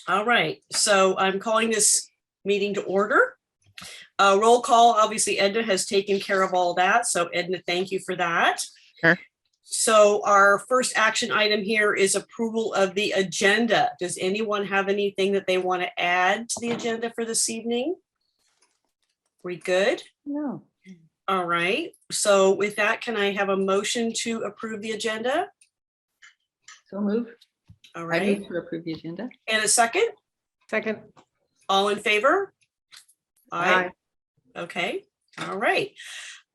All right, so I'm calling this meeting to order. Roll call, obviously Edna has taken care of all that. So Edna, thank you for that. Sure. So our first action item here is approval of the agenda. Does anyone have anything that they want to add to the agenda for this evening? We good? No. All right, so with that, can I have a motion to approve the agenda? So move. All I right, move to approve the agenda. and a second? Second. All in favor? Aye. Okay, all right.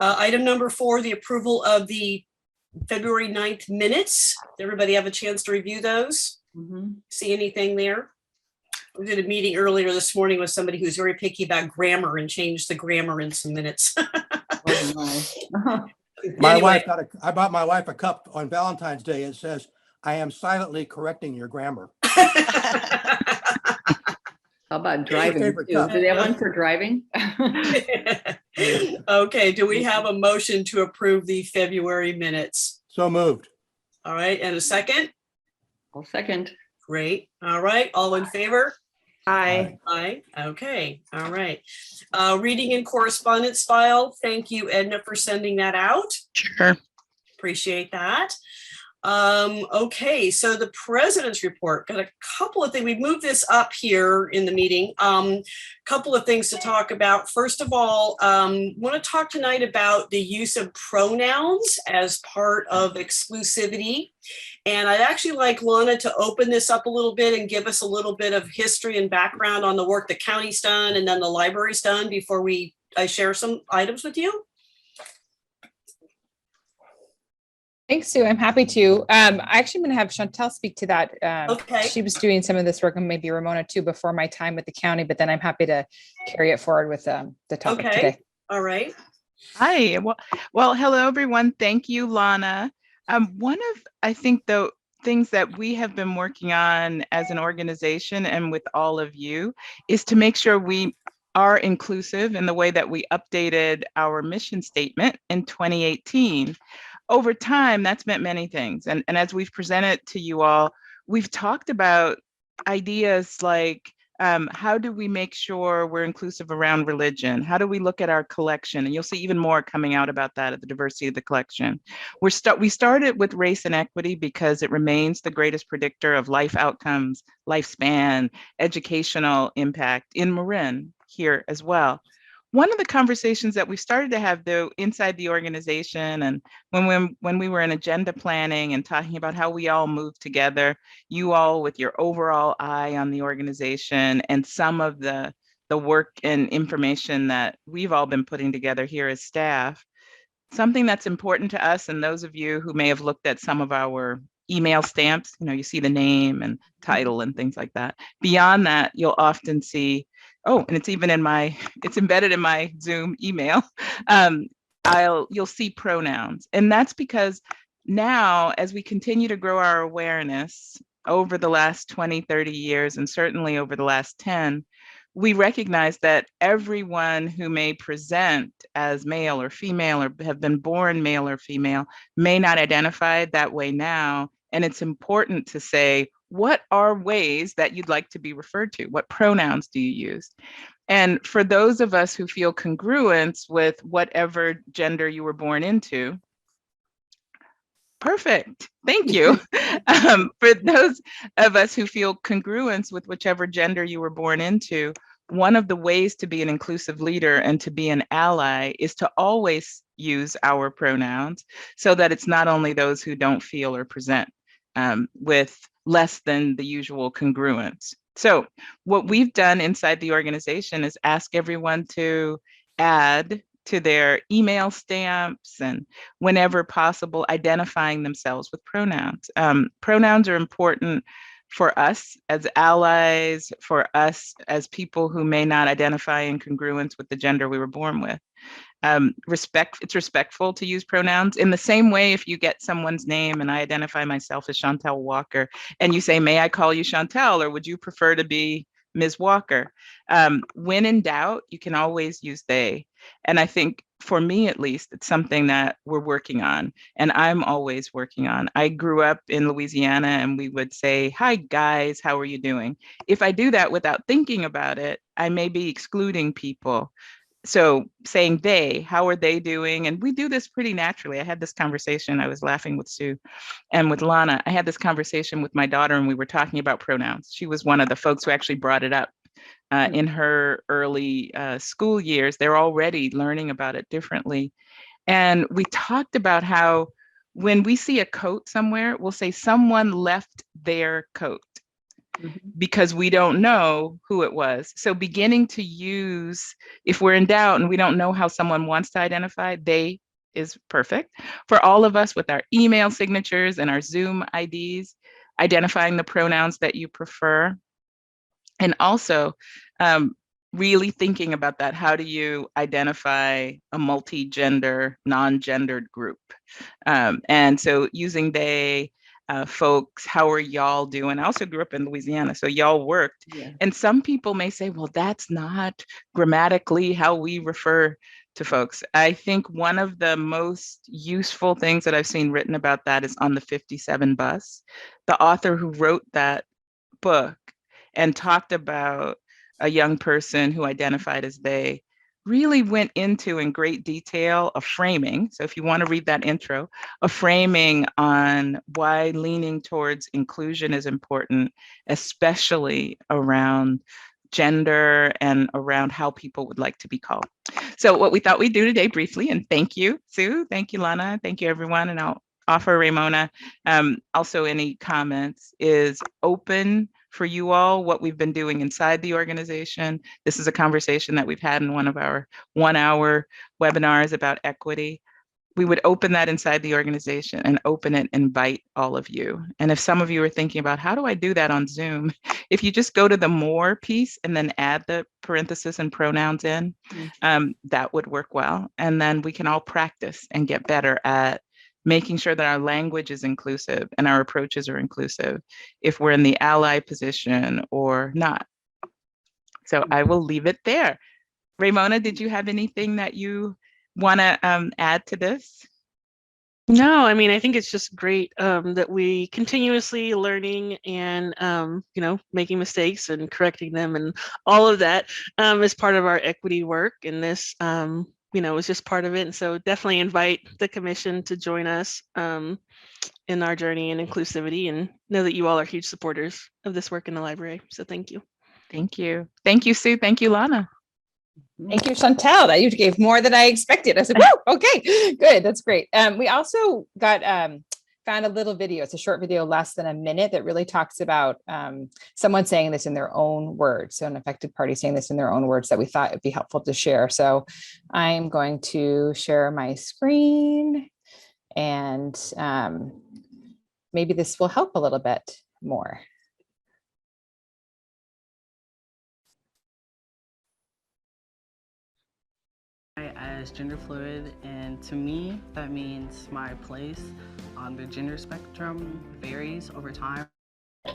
Item number 4, the approval of the February 9th minutes. Did everybody have a chance to review those? See anything there? We did a meeting earlier this morning with somebody who's very picky about grammar and changed the grammar in some minutes. Oh, My Anyway. wife I bought my wife a cup on Valentine's Day. It says, "I am silently correcting your grammar." How about driving? favorite Too? cup. Do they have one for driving? Okay, do we have a motion to approve the February minutes? So moved. All right, and a second? I'll second. Great. All right, all in favor? Aye. Aye. Okay. All right. Reading and correspondence file. Thank you, Edna, for sending that out. Sure. Appreciate that. Okay, so the president's report, got a couple of things. We moved this up here in the meeting. Couple of things to talk about. First of all, want to talk tonight about the use of pronouns as part of exclusivity. And I'd actually like Lana to open this up a little bit and give us a little bit of history and background on the work the county's done and then the library's done before I share some items with you. Thanks, Sue. I'm happy to. I'm actually going to have Chantel speak to that. Okay. She was doing some of this work, and maybe Ramona too, before my time with the county, but then I'm happy to carry it forward with the topic Okay. today. All right. Hi. Well, hello, everyone. Thank you, Lana. One of, I think, the things that we have been working on as an organization and with all of you is to make sure we are inclusive in the way that we updated our mission statement in 2018. Over time, that's meant many things. And as we've presented to you all, we've talked about ideas like, how do we make sure we're inclusive around religion? How do we look at our collection? And you'll see even more coming out about that at the diversity of the collection. We started with race and equity because it remains the greatest predictor of life outcomes, lifespan, educational impact in Marin here as well. One of the conversations that we started to have, though, inside the organization, and when we were in agenda planning and talking about how we all move together, you all with your overall eye on the organization and some of the work and information that we've all been putting together here as staff, something that's important to us, and those of you who may have looked at some of our email stamps, you see the name and title and things like that. Beyond that, you'll often see, oh, and it's embedded in my Zoom email. You'll see pronouns. And that's because now, as we continue to grow our awareness over the last 20, 30 years, and certainly over the last 10, we recognize that everyone who may present as male or female or have been born male or female may not identify that way now. And it's important to say, what are ways that you'd like to be referred to? What pronouns do you use? And for those of us who feel congruence with whatever gender you were born into, perfect. Thank you. For those of us who feel congruence with whichever gender you were born into, one of the ways to be an inclusive leader and to be an ally is to always use our pronouns so that it's not only those who don't feel or present with less than the usual congruence. So what we've done inside the organization is ask everyone to add to their email stamps and whenever possible, identifying themselves with pronouns. Pronouns are important for us as allies, for us as people who may not identify in congruence with the gender we were born with. It's respectful to use pronouns in the same way. If you get someone's name and I identify myself as Chantel Walker and you say, may I call you Chantel, or would you prefer to be Ms. Walker? When in doubt, you can always use they. And I think for me at least, it's something that we're working on, and I'm always working on. I grew up in Louisiana and we would say, "Hi guys, how are you doing?" If I do that without thinking about it, I may be excluding people. So saying they, how are they doing? And we do this pretty naturally. I had this conversation, I was laughing with Sue and with Lana. I had this conversation with my daughter and we were talking about pronouns. She was one of the folks who actually brought it up in her early school years. They're already learning about it differently. And we talked about how when we see a coat somewhere, we'll say someone left their coat because we don't know who it was. So beginning to use, if we're in doubt and we don't know how someone wants to identify, they is perfect. For all of us with our email signatures and our Zoom IDs, identifying the pronouns that you prefer. And also really thinking about that. How do you identify a multi-gender, non-gendered group? And so using they, folks, how are y'all doing? I also grew up in Louisiana, so y'all worked. Yeah. And some people may say, well, that's not grammatically how we refer to folks. I think one of the most useful things that I've seen written about that is on the 57 bus. The author who wrote that book and talked about a young person who identified as they really went into in great detail a framing. So if you want to read that intro, a framing on why leaning towards inclusion is important, especially around gender and around how people would like to be called. So what we thought we'd do today briefly, and thank you, Sue, thank you, Lana, thank you, everyone, and I'll offer Ramona also any comments, is open for you all what we've been doing inside the organization. This is a conversation that we've had in one of our 1-hour webinars about equity. We would open that inside the organization and open it, invite all of you. And if some of you are thinking about how do I do that on Zoom, if you just go to the more piece and then add the parentheses and pronouns in, that would work well. And then we can all practice and get better at making sure that our language is inclusive and our approaches are inclusive if we're in the ally position or not. So I will leave it there. Ramona, did you have anything that you want to add to this? No, I mean, I think it's just great that we continuously learning and, you know, making mistakes and correcting them and all of that is part of our equity work. And this, you know, is just part of it. And so definitely invite the commission to join us in our journey in inclusivity, and know that you all are huge supporters of this work in the library. So thank you. Thank you. Thank you, Sue. Thank you, Lana. Thank you, Chantel. That you gave more than I expected. I was like, whoa, okay, good. That's great. We also got found a little video. It's a short video, less than a minute, that really talks about someone saying this in their own words. So an affected party saying this in their own words that we thought would be helpful to share. So I'm going to share my screen, and maybe this will help a little bit more. As gender fluid, and to me that means my place on the gender spectrum varies over time.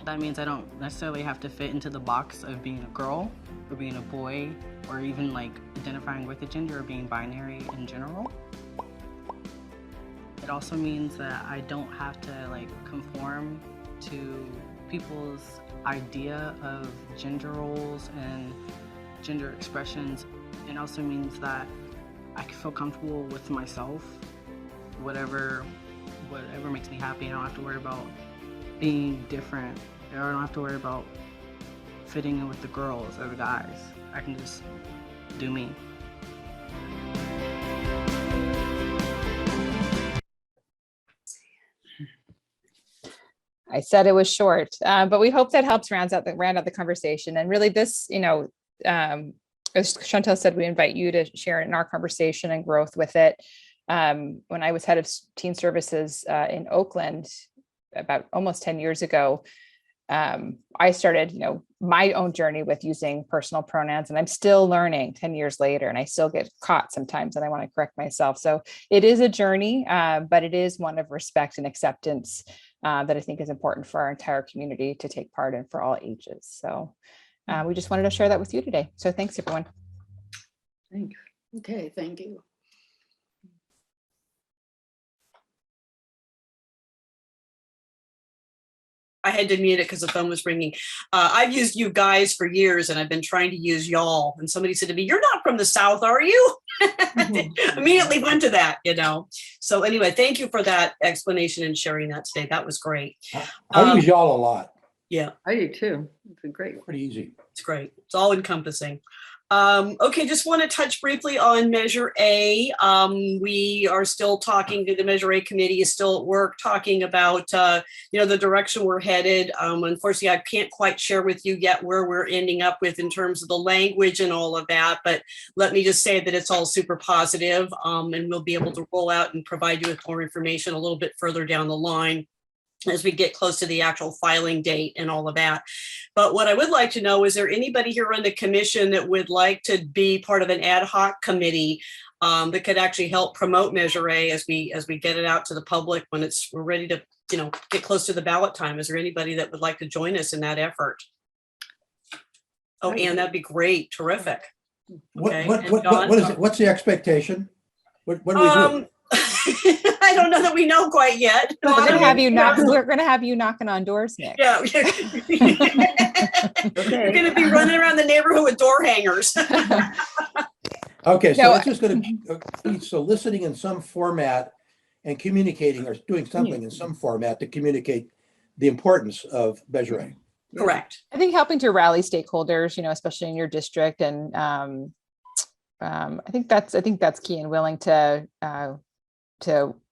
That means I don't necessarily have to fit into the box of being a girl or being a boy, or even like identifying with a gender or being binary in general. It also means that I don't have to like conform to people's idea of gender roles and gender expressions. It also means that I can feel comfortable with myself, whatever makes me happy. I don't have to worry about being different, or I don't have to worry about fitting in with the girls or the guys. I can just do me. I said it was short, but we hope that helps round out the conversation. And really this, you know, as Chantel said, we invite you to share in our conversation and growth with it. When I was head of teen services in Oakland about almost 10 years ago, I started, you know, my own journey with using personal pronouns, and I'm still learning 10 years later, and I still get caught sometimes and I want to correct myself. So it is a journey, but it is one of respect and acceptance that I think is important for our entire community to take part in for all ages. So we just wanted to share that with you today. So thanks, everyone. Thanks. Okay, thank you. I had to mute it because the phone was ringing. I've used you guys for years, and I've been trying to use y'all. And somebody said to me, "You're not from the South, are you?" Immediately went to that, So anyway, thank you for that explanation and sharing that today. That was great. I use y'all a lot. Yeah, I do too. It's a great. Pretty easy. it's great. It's all encompassing. Okay, just want to touch briefly on Measure A. We are still talking to the Measure A committee is still at work talking about, the direction we're headed. Unfortunately, I can't quite share with you yet where we're ending up with in terms of the language and all of that, but let me just say that it's all super positive, and we'll be able to roll out and provide you with more information a little bit further down the line as we get close to the actual filing date and all of that. But what I would like to know, is there anybody here on the commission that would like to be part of an ad hoc committee that could actually help promote Measure A as we get it out to the public when we're ready to, get close to the ballot time? Is there anybody that would like to join us in that effort? Oh, Ann, that'd be great. Terrific. Okay. What is it? What's the expectation? What do we do? I don't know that we know quite yet. We're gonna have you knocking on doors, Nick. Yeah. We're going to be running around the neighborhood with door hangers. Okay, so No, it's just going to be soliciting in some format and communicating or doing something in some format to communicate the importance of Measure A. Correct. I think helping to rally stakeholders, especially in your district, and I think that's key, and willing to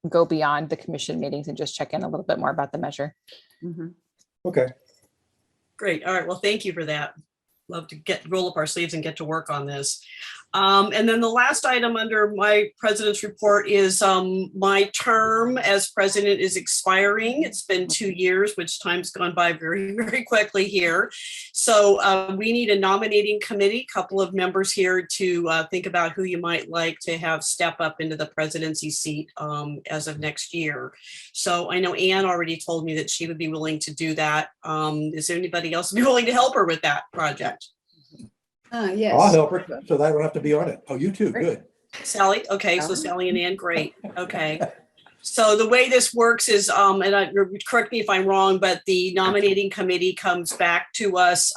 go beyond the commission meetings and just check in a little bit more about the measure. Okay. Great. All right. Well, thank you for that. Love to roll up our sleeves and get to work on this. And then the last item under my president's report is my term as president is expiring. It's been 2 years, which time's gone by very, very quickly here. So we need a nominating committee, couple of members here to think about who you might like to have step up into the presidency seat as of next year. So I know Ann already told me that she would be willing to do that. Is there anybody else be willing to help her with that project? Yes. I'll help her, so that I don't have to be on it. Oh, you too, good. Sally? Okay, so Sally and Ann, great. Okay. So the way this works is, correct me if I'm wrong, but the nominating committee comes back to us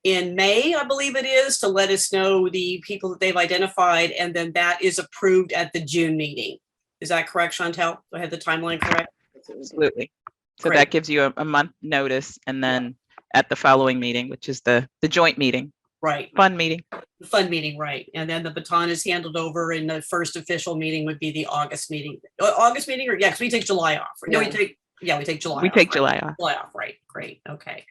in May, I believe it is, to let us know the people that they've identified, and then that is approved at the June meeting. Is that correct, Chantel? Do I have the timeline correct? Absolutely. So Great. that gives you a month notice, and then at the following meeting, which is the joint meeting. Right. Fun meeting. Fun meeting, right. And then the baton is handed over, and the first official meeting would be the August meeting. August meeting, or yes, we take July off. No, we take July. We off, take right? July off. July off, right. Great. Okay.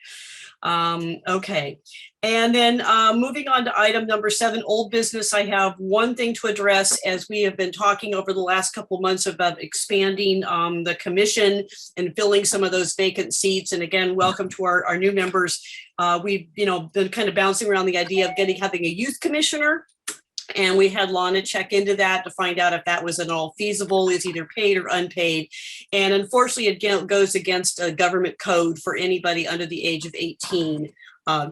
Okay. And then moving on to item number 7, old business. I have one thing to address, as we have been talking over the last couple of months about expanding the commission and filling some of those vacant seats. And again, welcome to our new members. We've been kind of bouncing around the idea of having a youth commissioner. And we had Lana check into that to find out if that was at all feasible, is either paid or unpaid. And unfortunately, it goes against a government code for anybody under the age of 18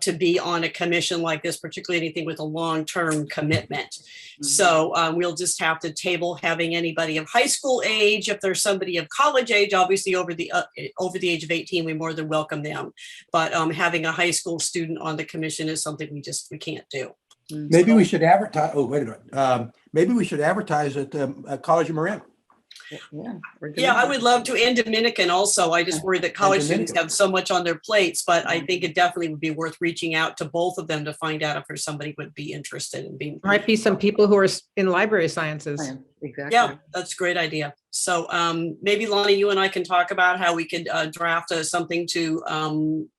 to be on a commission like this, particularly anything with a long-term commitment. So we'll just have to table having anybody of high school age. If there's somebody of college age, obviously over the age of 18, we more than welcome them. But having a high school student on the commission is something we can't do. Maybe we should advertise. Oh, wait a minute. Maybe we should advertise at College of Marin. Yeah, I would love to. And Dominican also. I just worry that college students have so much on their plates, but I think it definitely would be worth reaching out to both of them to find out if there's somebody who would be interested in being. Might be some people who are in library sciences. Exactly. Yeah, that's a great idea. So maybe Lonnie, you and I can talk about how we could draft something to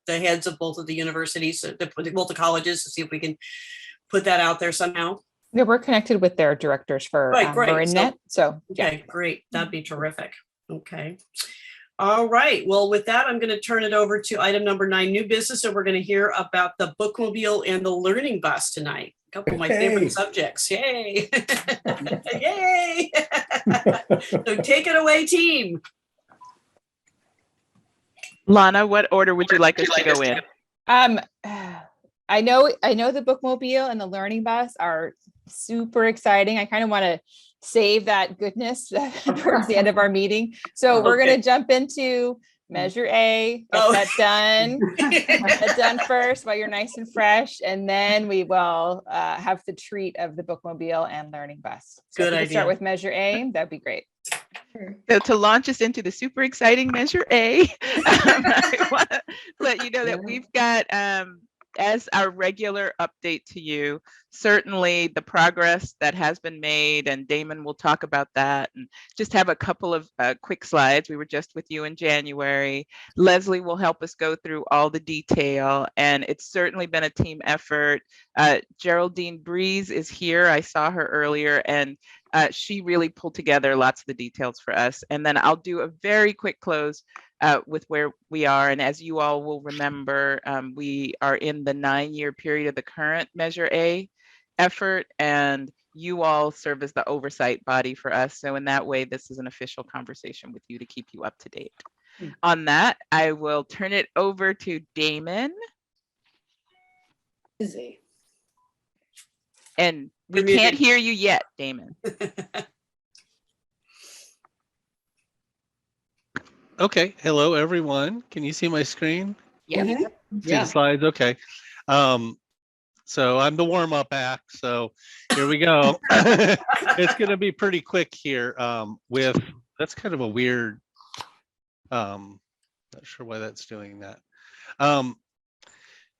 the heads of both of the universities, both the colleges, to see if we can put that out there somehow. Yeah, we're connected with their directors for MarinNet. So okay, great. That'd be terrific. Okay. All right. Well, with that, I'm going to turn it over to item number 9, new business. So we're going to hear about the bookmobile and the learning bus tonight. A couple of my favorite subjects. Yay. Yay. So take it away, team. Lana, what order would you like us to go in? I know the bookmobile and the learning bus are super exciting. I kind of want to save that goodness towards the end of our meeting. So we're going to jump into Measure A, get Oh. that done. Get that done first while you're nice and fresh, and then we will have the treat of the bookmobile and learning bus. So Good if we could start idea. with Measure A, that'd be great. So to launch us into the super exciting Measure A, I want to let you know that we've got, as our regular update to you, certainly the progress that has been made, and Damon will talk about that, and just have a couple of quick slides. We were just with you in January. Leslie will help us go through all the detail, and it's certainly been a team effort. Geraldine Breeze is here. I saw her earlier, and she really pulled together lots of the details for us. And then I'll do a very quick close with where we are. And as you all will remember, we are in the 9-year period of the current Measure A effort, and you all serve as the oversight body for us. So in that way, this is an official conversation with you to keep you up to date. On that, I will turn it over to Damon. Busy. And we You're muted. can't hear you yet, Damon. Okay, hello everyone. Can you see my screen? Yeah. Mhm. See the slides? Okay. So I'm the warm-up act. So here we go. It's gonna be pretty quick here. That's kind of a weird. Not sure why that's doing that.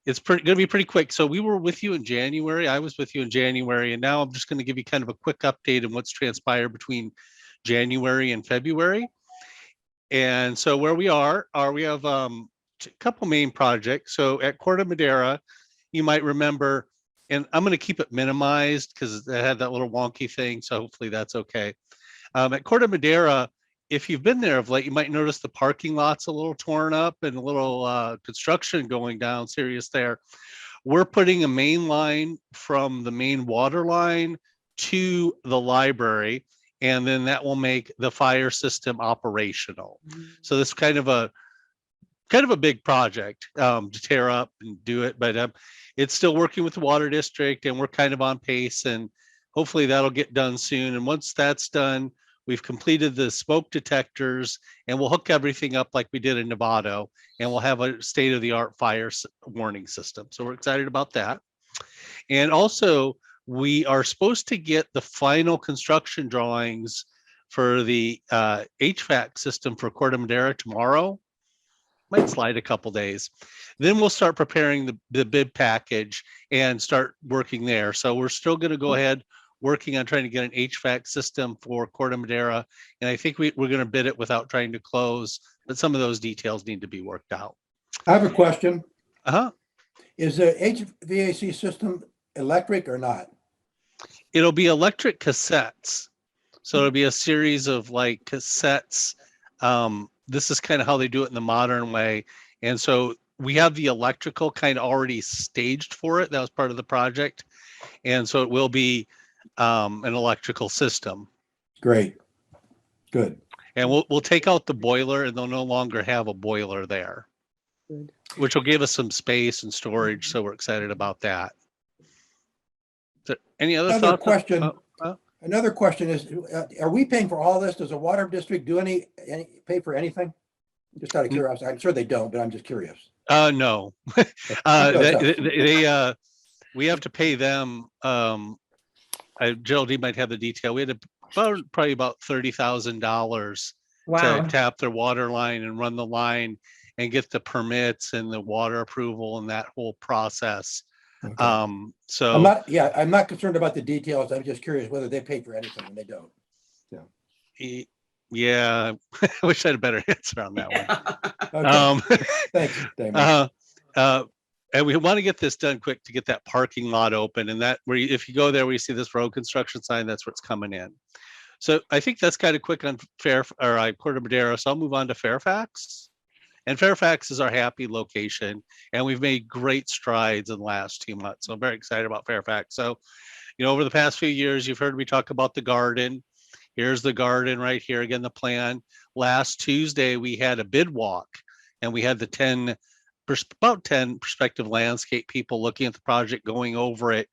It's gonna be pretty quick. So we were with you in January. I was with you in January, and now I'm just gonna give you kind of a quick update on what's transpired between January and February. And so where we have a couple main projects. So at Corte Madera, you might remember, and I'm going to keep it minimized because it had that little wonky thing. So hopefully that's okay. At Corte Madera, if you've been there of late, you might notice the parking lot's a little torn up and a little construction going down serious there. We're putting a main line from the main water line to the library, and then that will make the fire system operational. So this is kind of a big project to tear up and do it, but it's still working with the water district, and we're kind of on pace, and hopefully that'll get done soon. And once that's done, we've completed the smoke detectors, and we'll hook everything up like we did in Novato, and we'll have a state-of-the-art fire warning system. So we're excited about that. And also, we are supposed to get the final construction drawings for the HVAC system for Corte Madera tomorrow. Might slide a couple days. Then we'll start preparing the bid package and start working there. So we're still going to go ahead working on trying to get an HVAC system for Corte Madera. And I think we're going to bid it without trying to close, but some of those details need to be worked out. I have a question. Uh-huh. Is the HVAC system electric or not? It'll be electric cassettes. So it'll be a series of like cassettes. This is kind of how they do it in the modern way. And so we have the electrical kind of already staged for it. That was part of the project. And so it will be an electrical system. Great. Good. And we'll take out the boiler, and they'll no longer have a boiler there, Good. which will give us some space and storage. So we're excited about that. So any other Another thoughts? question. Another question is, are we paying for all this? Does the water district do pay for anything? Just out of curiosity. I'm sure they don't, but I'm just curious. No. We have to pay them. Geraldine might have the detail. We had probably about $30,000 Wow. to tap their water line and run the line and get the permits and the water approval and that whole process. Okay. So I'm not concerned about the details. I'm just curious whether they pay for anything and they don't. yeah, I wish I had a better answer on that one. Okay. Thanks, Damon. And we want to get this done quick to get that parking lot open, and that if you go there where you see this road construction sign, that's where it's coming in. So I think that's kind of quick on Corte Madera. So I'll move on to Fairfax. And Fairfax is our happy location, and we've made great strides in the last 2 months. So I'm very excited about Fairfax. So, over the past few years, you've heard me talk about the garden. Here's the garden right here. Again, the plan. Last Tuesday, we had a bid walk, and we had about 10 prospective landscape people looking at the project, going over it.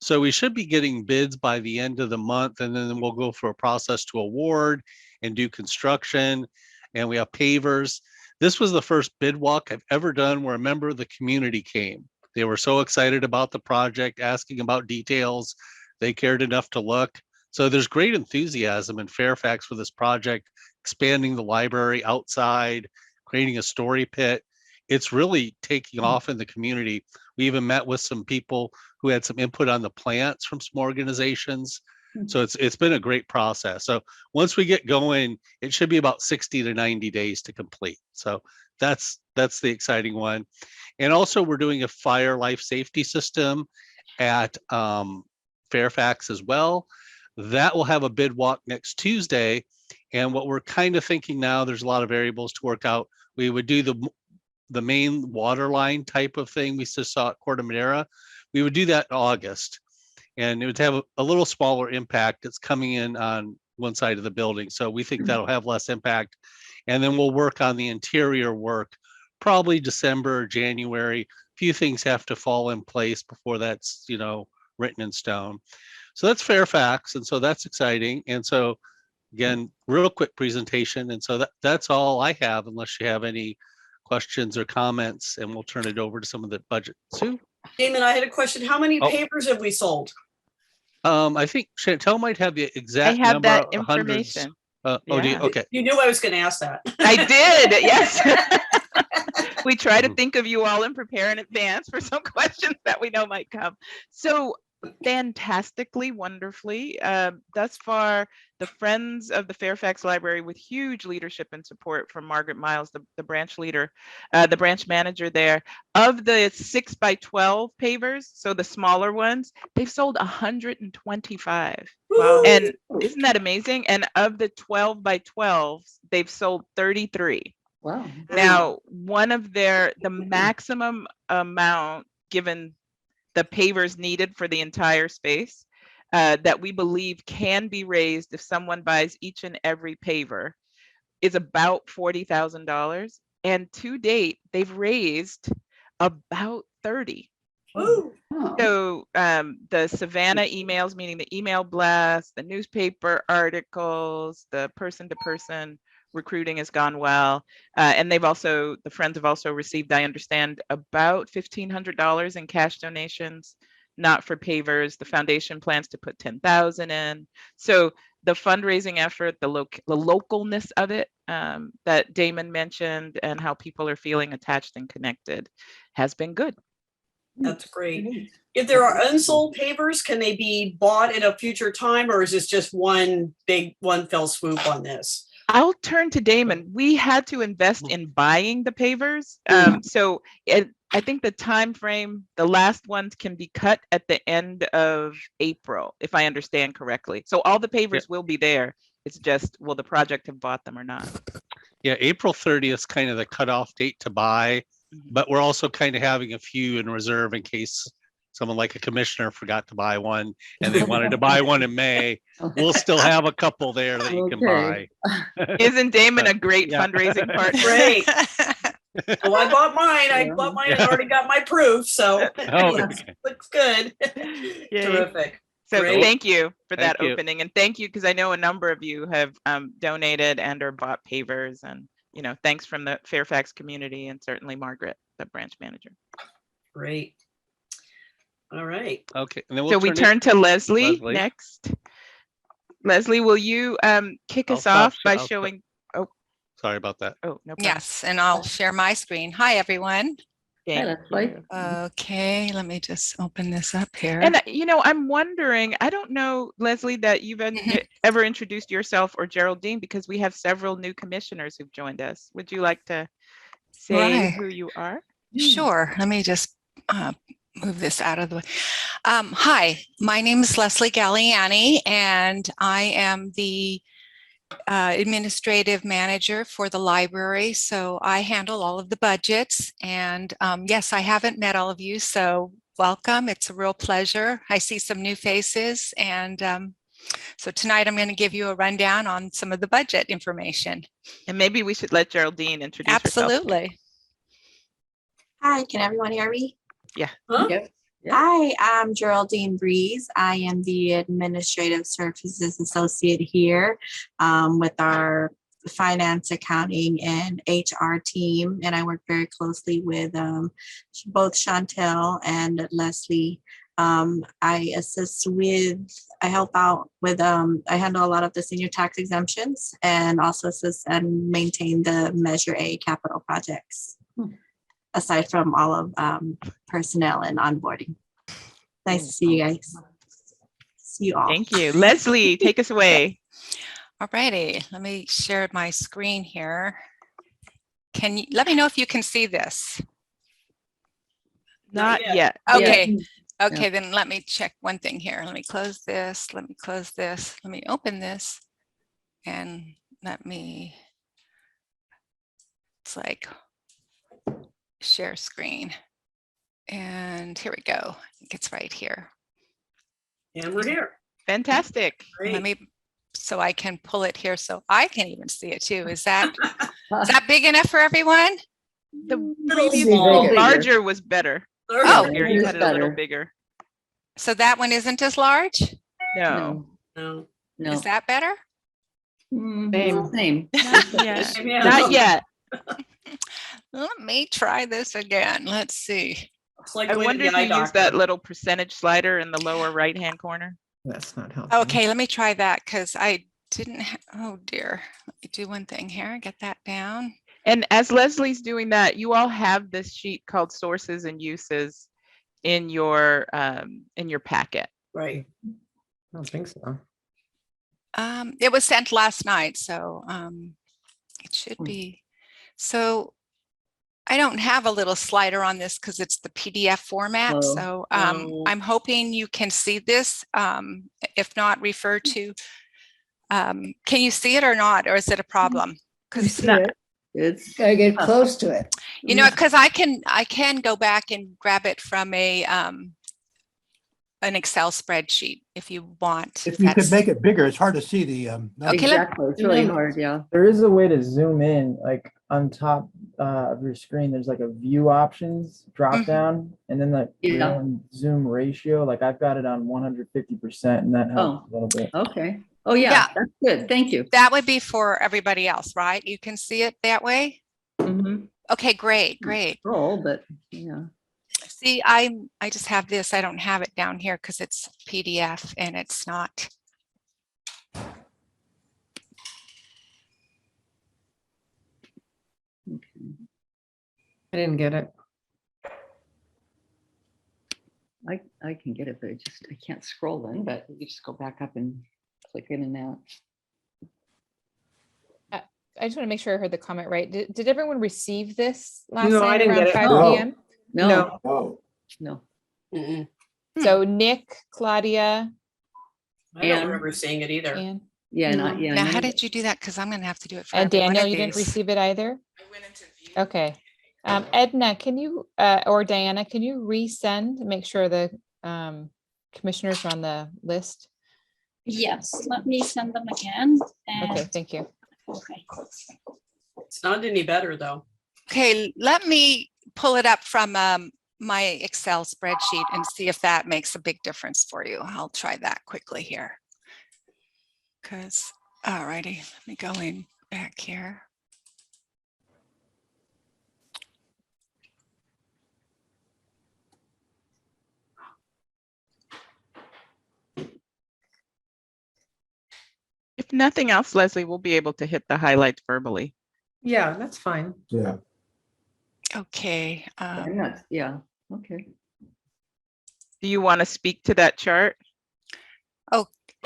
So we should be getting bids by the end of the month, and then we'll go through a process to award and do construction. And we have pavers. This was the first bid walk I've ever done where a member of the community came. They were so excited about the project, asking about details. They cared enough to look. So there's great enthusiasm in Fairfax for this project, expanding the library outside, creating a story pit. It's really taking off in the community. We even met with some people who had some input on the plants from some organizations. So it's been a great process. So once we get going, it should be about 60 to 90 days to complete. So that's the exciting one. And also we're doing a fire life safety system at Fairfax as well. That will have a bid walk next Tuesday. And what we're kind of thinking now, there's a lot of variables to work out. We would do the main water line type of thing we just saw at Corte Madera. We would do that in August. And it would have a little smaller impact. It's coming in on one side of the building. So we think that'll have less impact. And then we'll work on the interior work, probably December or January. A few things have to fall in place before that's, written in stone. So that's Fairfax. And so that's exciting. And so again, real quick presentation. And so that's all I have, unless you have any questions or comments, and we'll turn it over to some of the budget. Sue? Damon, I had a question. How many Oh. papers have we sold? I think Chantel might have the I exact have number. that of hundreds. information. Do you? Yeah. Okay. You knew I was going to ask that. I did, yes. We try to think of you all and prepare in advance for some questions that we know might come. So fantastically, wonderfully, thus far, the Friends of the Fairfax Library, with huge leadership and support from Margaret Miles, the branch leader, the branch manager there, of the 6x12 pavers, so the smaller ones, they've sold 125. Wow. And isn't that amazing? And of the 12x12s, they've sold 33. Wow. Now, the maximum amount, given the pavers needed for the entire space, that we believe can be raised if someone buys each and every paver, is about $40,000. And to date, they've raised about 30. Woo. Oh. So the Savannah emails, meaning the email blasts, the newspaper articles, the person-to-person recruiting has gone well. And the Friends have also received, I understand, about $1,500 in cash donations, not for pavers. The foundation plans to put 10,000 in. So the fundraising effort, the localness of it that Damon mentioned, and how people are feeling attached and connected has been good. That's great. If there are unsold pavers, can they be bought at a future time, or is this just one fell swoop on this? I'll turn to Damon. We had to invest in buying the pavers. So I think the time frame, the last ones can be cut at the end of April, if I understand correctly. So all the pavers will be there. It's just, will the project have bought them or not? Yeah, April 30th is kind of the cutoff date to buy, but we're also kind of having a few in reserve in case someone like a commissioner forgot to buy one and they wanted to buy one in May. We'll still have a couple there that you can buy. Isn't Damon a great Yeah. fundraising partner? Great. Well, I bought mine. I bought mine and already got my proof. So yes, looks good. Terrific. So Great. thank you for Thank that you. opening. And thank you, because I know a number of you have donated and or bought pavers. And, thanks from the Fairfax community, and certainly Margaret, the branch manager. Great. All right. Okay. And then So we turn to Leslie next. Leslie, will you kick us off by showing? Sorry about that. Oh, no problem. Yes, and I'll share my screen. Hi, everyone. Thank you. Okay, let me just open this up here. And I'm wondering, I don't know, Leslie, that you've ever introduced yourself, or Geraldine, because we have several new commissioners who've joined us. Would you like to say who you are? Sure. Let me just move this out of the way. Hi, my name is Leslie Galliani, and I am the administrative manager for the library. So I handle all of the budgets. And yes, I haven't met all of you, so welcome. It's a real pleasure. I see some new faces. And so tonight I'm going to give you a rundown on some of the budget information. And maybe we should let Geraldine introduce herself. Absolutely. Hi, can everyone hear me? Yeah. Huh? Yep. Hi, I'm Geraldine Breeze. I am the Administrative Services Associate here with our finance, accounting, and HR team, and I work very closely with both Chantel and Leslie. I help out with, I handle a lot of the senior tax exemptions and also assist and maintain the Measure A capital projects, aside from all of personnel and onboarding. Nice to see you guys. See you all. Thank you. Leslie, take us away. All righty, let me share my screen here. Can you let me know if you can see this? Not yet. Okay. Okay, then let me check one thing here. Let me close this. Let me close this. Let me open this. And let me, it's like share screen. And here we go. I think it's right here. And we're here. Fantastic. Great. Let me, so I can pull it here so I can even see it too. Is that big enough for everyone? The Little previous small. larger was better. Oh, Here, you had it a little bigger. So that one isn't as large? No. No. No. Is that better? Same. Not yet. Yeah. Not yet. Let me try this again. Let's see. It's like I going to wonder the if eye you use doctor. that little percentage slider in the lower right-hand corner. That's not helpful. Okay, let me try that because I didn't, oh dear. Let me do one thing here, get that down. And as Leslie's doing that, you all have this sheet called sources and uses in your packet. Right. I don't think so. It was sent last night, so it should be. So I don't have a little slider on this because it's the PDF format. Oh. So I'm hoping you can see this. If not, refer to, can you see it or not? Or is it a problem? Because It's gotta get close to it. you know, because I can go back and grab it from a an Excel spreadsheet if you want. If you could make it bigger, it's hard to see the. Okay, Exactly. It's really hard, yeah. There is a way to zoom in, like on top of your screen, there's like a view options drop down, and then the zoom ratio, like I've got it on 150%, and that helps a little bit. Okay. Oh, yeah, that's good. Thank you. That would be for everybody else, right? You can see it that way? Mm-hmm. Okay, great, great. Scroll, but yeah. See, I just have this. I don't have it down here because it's PDF and it's not. I didn't get it. I can get it, but I can't scroll in, but you just go back up and click in and out. I just want to make sure I heard the comment right. Did everyone receive this last No, I night didn't around get it. 5 No. p.m.? No, Oh, no. Mm-mm. So Nick, Claudia, I don't remember seeing it either. Ann, Yeah, No. not, yeah. Now, none how of it. did you do that? Because I'm going to have to do it for and every one Daniel, of you didn't these. receive it either? I went into view. Okay. Edna, can you, or Diana, can you resend, make sure the commissioners are on the list? Yes, let me send them again. Okay, thank you. Okay. It's not any better though. Okay, let me pull it up from my Excel spreadsheet and see if that makes a big difference for you. I'll try that quickly here. Because, all righty, let me go in back here. If nothing else, Leslie, we'll be able to hit the highlights verbally. Yeah, that's fine. yeah. Okay. I'm not, yeah, okay. Do you want to speak to that chart?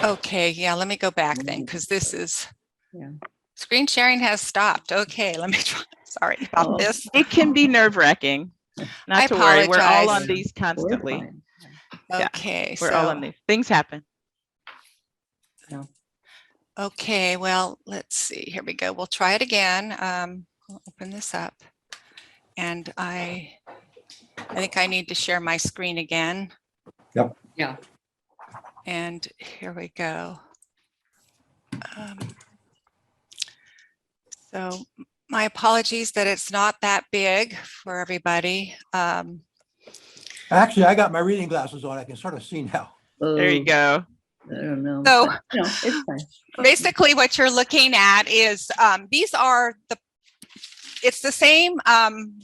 Okay, yeah, let me go back then, because this is, Yeah. screen sharing has stopped. Okay, let me try. Sorry about this. It can be nerve-wracking. Not I to worry, we're all apologize. on these constantly. fine. Yeah, Okay, we're all on these. Things happen. Okay, well, let's see. Here we go. We'll try it again. I'll open this up. And I think I need to share my screen again. Yep. Yeah. And here we go. So my apologies that it's not that big for everybody. Actually, I got my reading glasses on. I can sort of see now. There you go. I don't know. So but, you know, it's fine. basically what you're looking at is it's the same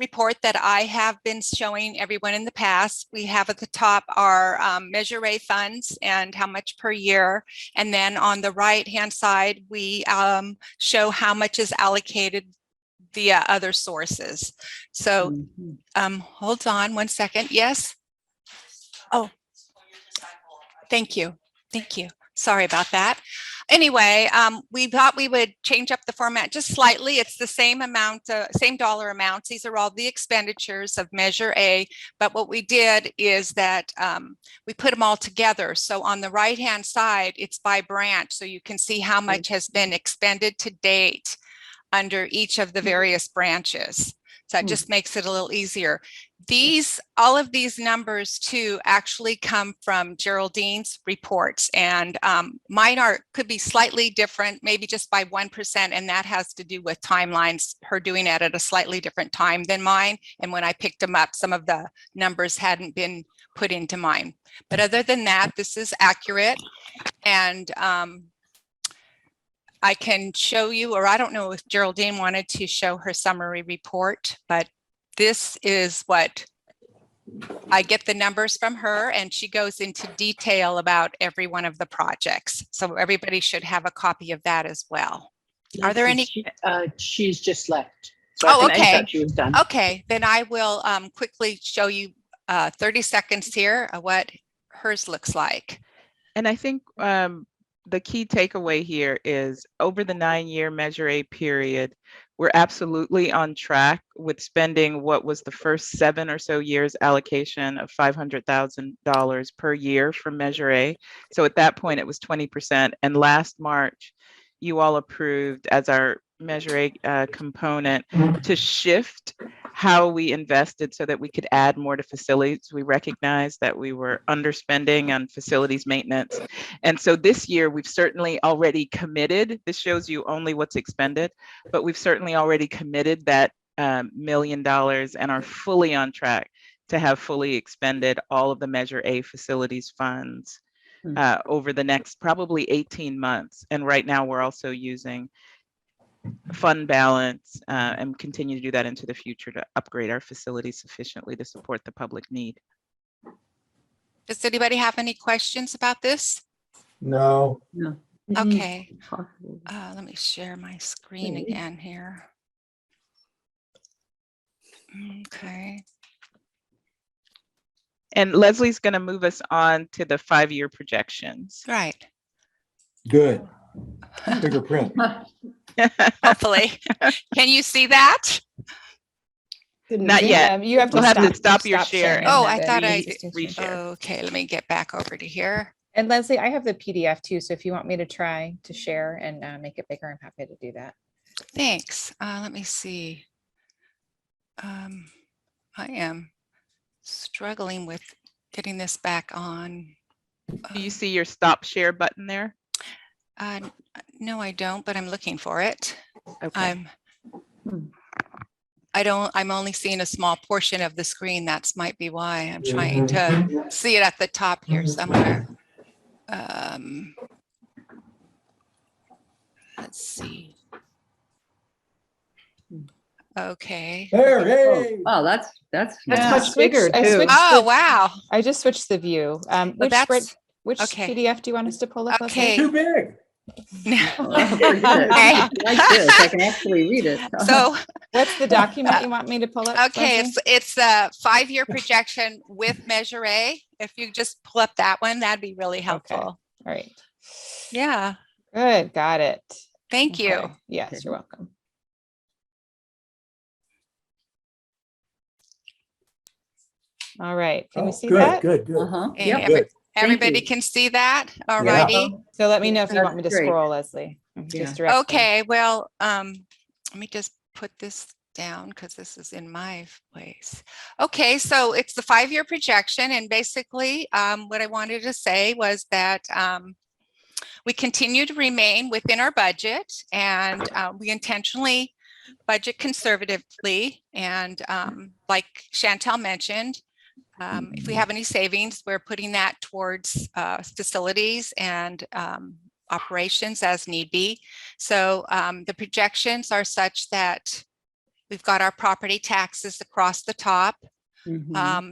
report that I have been showing everyone in the past. We have at the top our Measure A funds and how much per year. And then on the right-hand side, we show how much is allocated via other sources. So hold on one second. Yes. Oh, thank you. Thank you. Sorry about that. Anyway, we thought we would change up the format just slightly. It's the same amount, same dollar amounts. These are all the expenditures of Measure A. But what we did is that we put them all together. So on the right-hand side, it's by branch. So you can see how much has been expended to date under each of the various branches. So it just makes it a little easier. All of these numbers too actually come from Geraldine's reports, and mine could be slightly different, maybe just by 1%, and that has to do with timelines, her doing it at a slightly different time than mine. And when I picked them up, some of the numbers hadn't been put into mine. But other than that, this is accurate. And I can show you, or I don't know if Geraldine wanted to show her summary report, but this is what I get the numbers from her, and she goes into detail about every one of the projects. So everybody should have a copy of that as well. Are there any? She's just left. So Oh, I okay. thought she was done. Okay, then I will quickly show you 30 seconds here of what hers looks like. And I think the key takeaway here is over the 9-year Measure A period, we're absolutely on track with spending what was the first 7 or so years allocation of $500,000 per year from Measure A. So at that point, it was 20%. And last March, you all approved as our Measure A component to shift how we invested so that we could add more to facilities. We recognized that we were underspending on facilities maintenance. And so this year, we've certainly already committed. This shows you only what's expended, but we've certainly already committed that $1 million and are fully on track to have fully expended all of the Measure A facilities funds over the next probably 18 months. And right now, we're also using fund balance and continue to do that into the future to upgrade our facilities sufficiently to support the public need. Does anybody have any questions about this? No. No. Okay. Possible. Let me share my screen again here. Okay. And Leslie's going to move us on to the 5-year projections. Right. Good. Bigger print. Hopefully. Can you see that? Not yet. You have to You'll have to stop your share. sharing Oh, and I then thought I reshare. Okay, let me get back over to here. And Leslie, I have the PDF too. So if you want me to try to share and make it bigger, I'm happy to do that. Thanks. Let me see. I am struggling with getting this back on. Do you see your stop share button there? No, I don't, but I'm looking for it. Okay. I'm only seeing a small portion of the screen. That's might be why I'm trying to see it at the top here somewhere. Let's see. Okay. There, hey. Oh, that's much bigger too. Oh, wow. I just switched the view. Which okay. PDF do you want us to pull up? Okay. Too big. very good. I like this. I can actually read it. So what's the document you want me to pull up? Okay, Leslie? it's a 5-year projection with Measure A. If you just pull up that one, that'd be really helpful. Okay. All right. Yeah. Good. Got it. Thank you. Okay. Yes, you're welcome. All right. Can we see that? Good. And Yep. Good. everybody you. can see that. All righty. So let me know if you want me to That's great. scroll, Leslie. Yeah. Just direct me. Okay, well, let me just put this down because this is in my place. Okay, so it's the 5-year projection, and basically what I wanted to say was that we continue to remain within our budget, and we intentionally budget conservatively, and like Chantel mentioned, If we have any savings, we're putting that towards facilities and operations as need be. So the projections are such that we've got our property taxes across the top.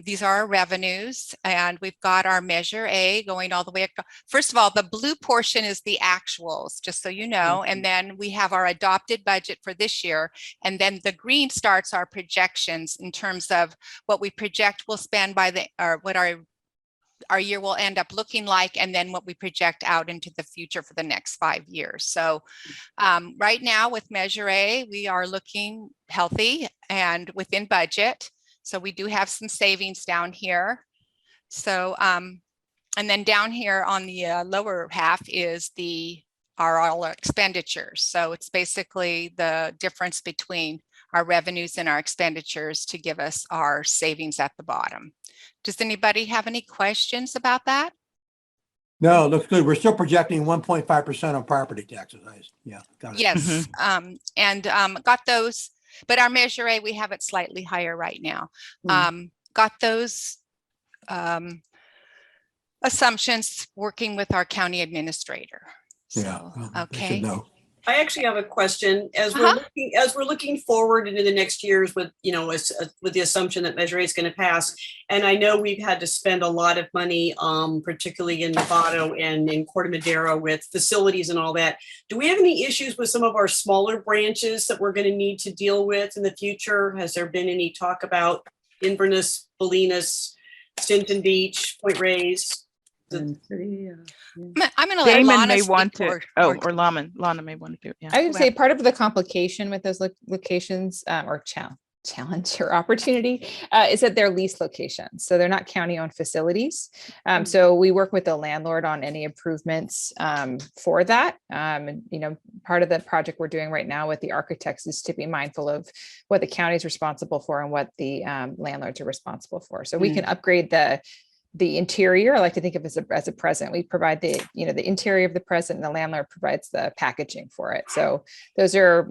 These are our revenues, and we've got our Measure A going all the way. First of all, the blue portion is the actuals, just so you know, and then we have our adopted budget for this year, and then the green starts our projections in terms of what we project we'll spend by the, or what our year will end up looking like, and then what we project out into the future for the next 5 years. So right now with Measure A, we are looking healthy and within budget. So we do have some savings down here. So, and then down here on the lower half is all our expenditures. So it's basically the difference between our revenues and our expenditures to give us our savings at the bottom. Does anybody have any questions about that? No, it looks good. We're still projecting 1.5% on property taxes. Yeah, got it. Yes, and got those. But our Measure A, we have it slightly higher right now. Got those assumptions working with our county administrator. So, okay. I actually have a question. As we're looking forward into the next years with, with the assumption that Measure A is going to pass, and I know we've had to spend a lot of money, particularly in Novato and in Corte Madera with facilities and all that. Do we have any issues with some of our smaller branches that we're going to need to deal with in the future? Has there been any talk about Inverness, Bolinas, Stinton Beach, Point Reyes? I'm going to let Lana speak or Lana may want to do it. Yeah. I would say part of the complication with those locations or challenge or opportunity is that they're lease locations. So they're not county owned facilities. So we work with the landlord on any improvements for that. And, part of the project we're doing right now with the architects is to be mindful of what the county is responsible for and what the landlords are responsible for. So we can upgrade the interior. I like to think of it as a present. We provide the interior of the present, and the landlord provides the packaging for it. So those are,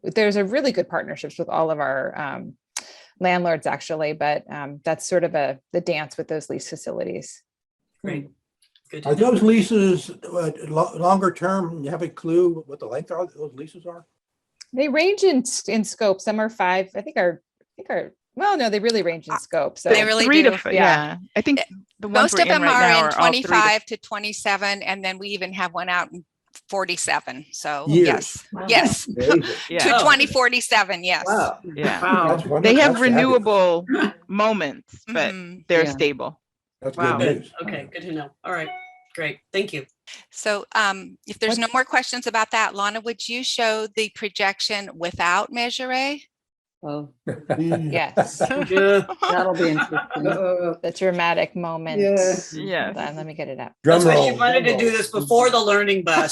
there's a really good partnerships with all of our landlords actually, but that's sort of the dance with those lease facilities. Great. Good. Are those leases longer term? You have a clue what the length of those leases are? They range in scope. Some are 5. I think well, no, they really range in scope. So they really 3 do. to yeah. I think the ones most of them are in 25 to 27, and then we even have one out in 47. So Years. yes, to 2047. Yes. Wow. Yeah. Wow. They have renewable moments, but they're stable. That's good news. Okay, good to know. All right, great. Thank you. So if there's no more questions about that, Lana, would you show the projection without Measure A? Oh, yes. that'll be interesting. The dramatic moment. Yes. Hold on, let me get it up. That's why she wanted to do this before the learning bus.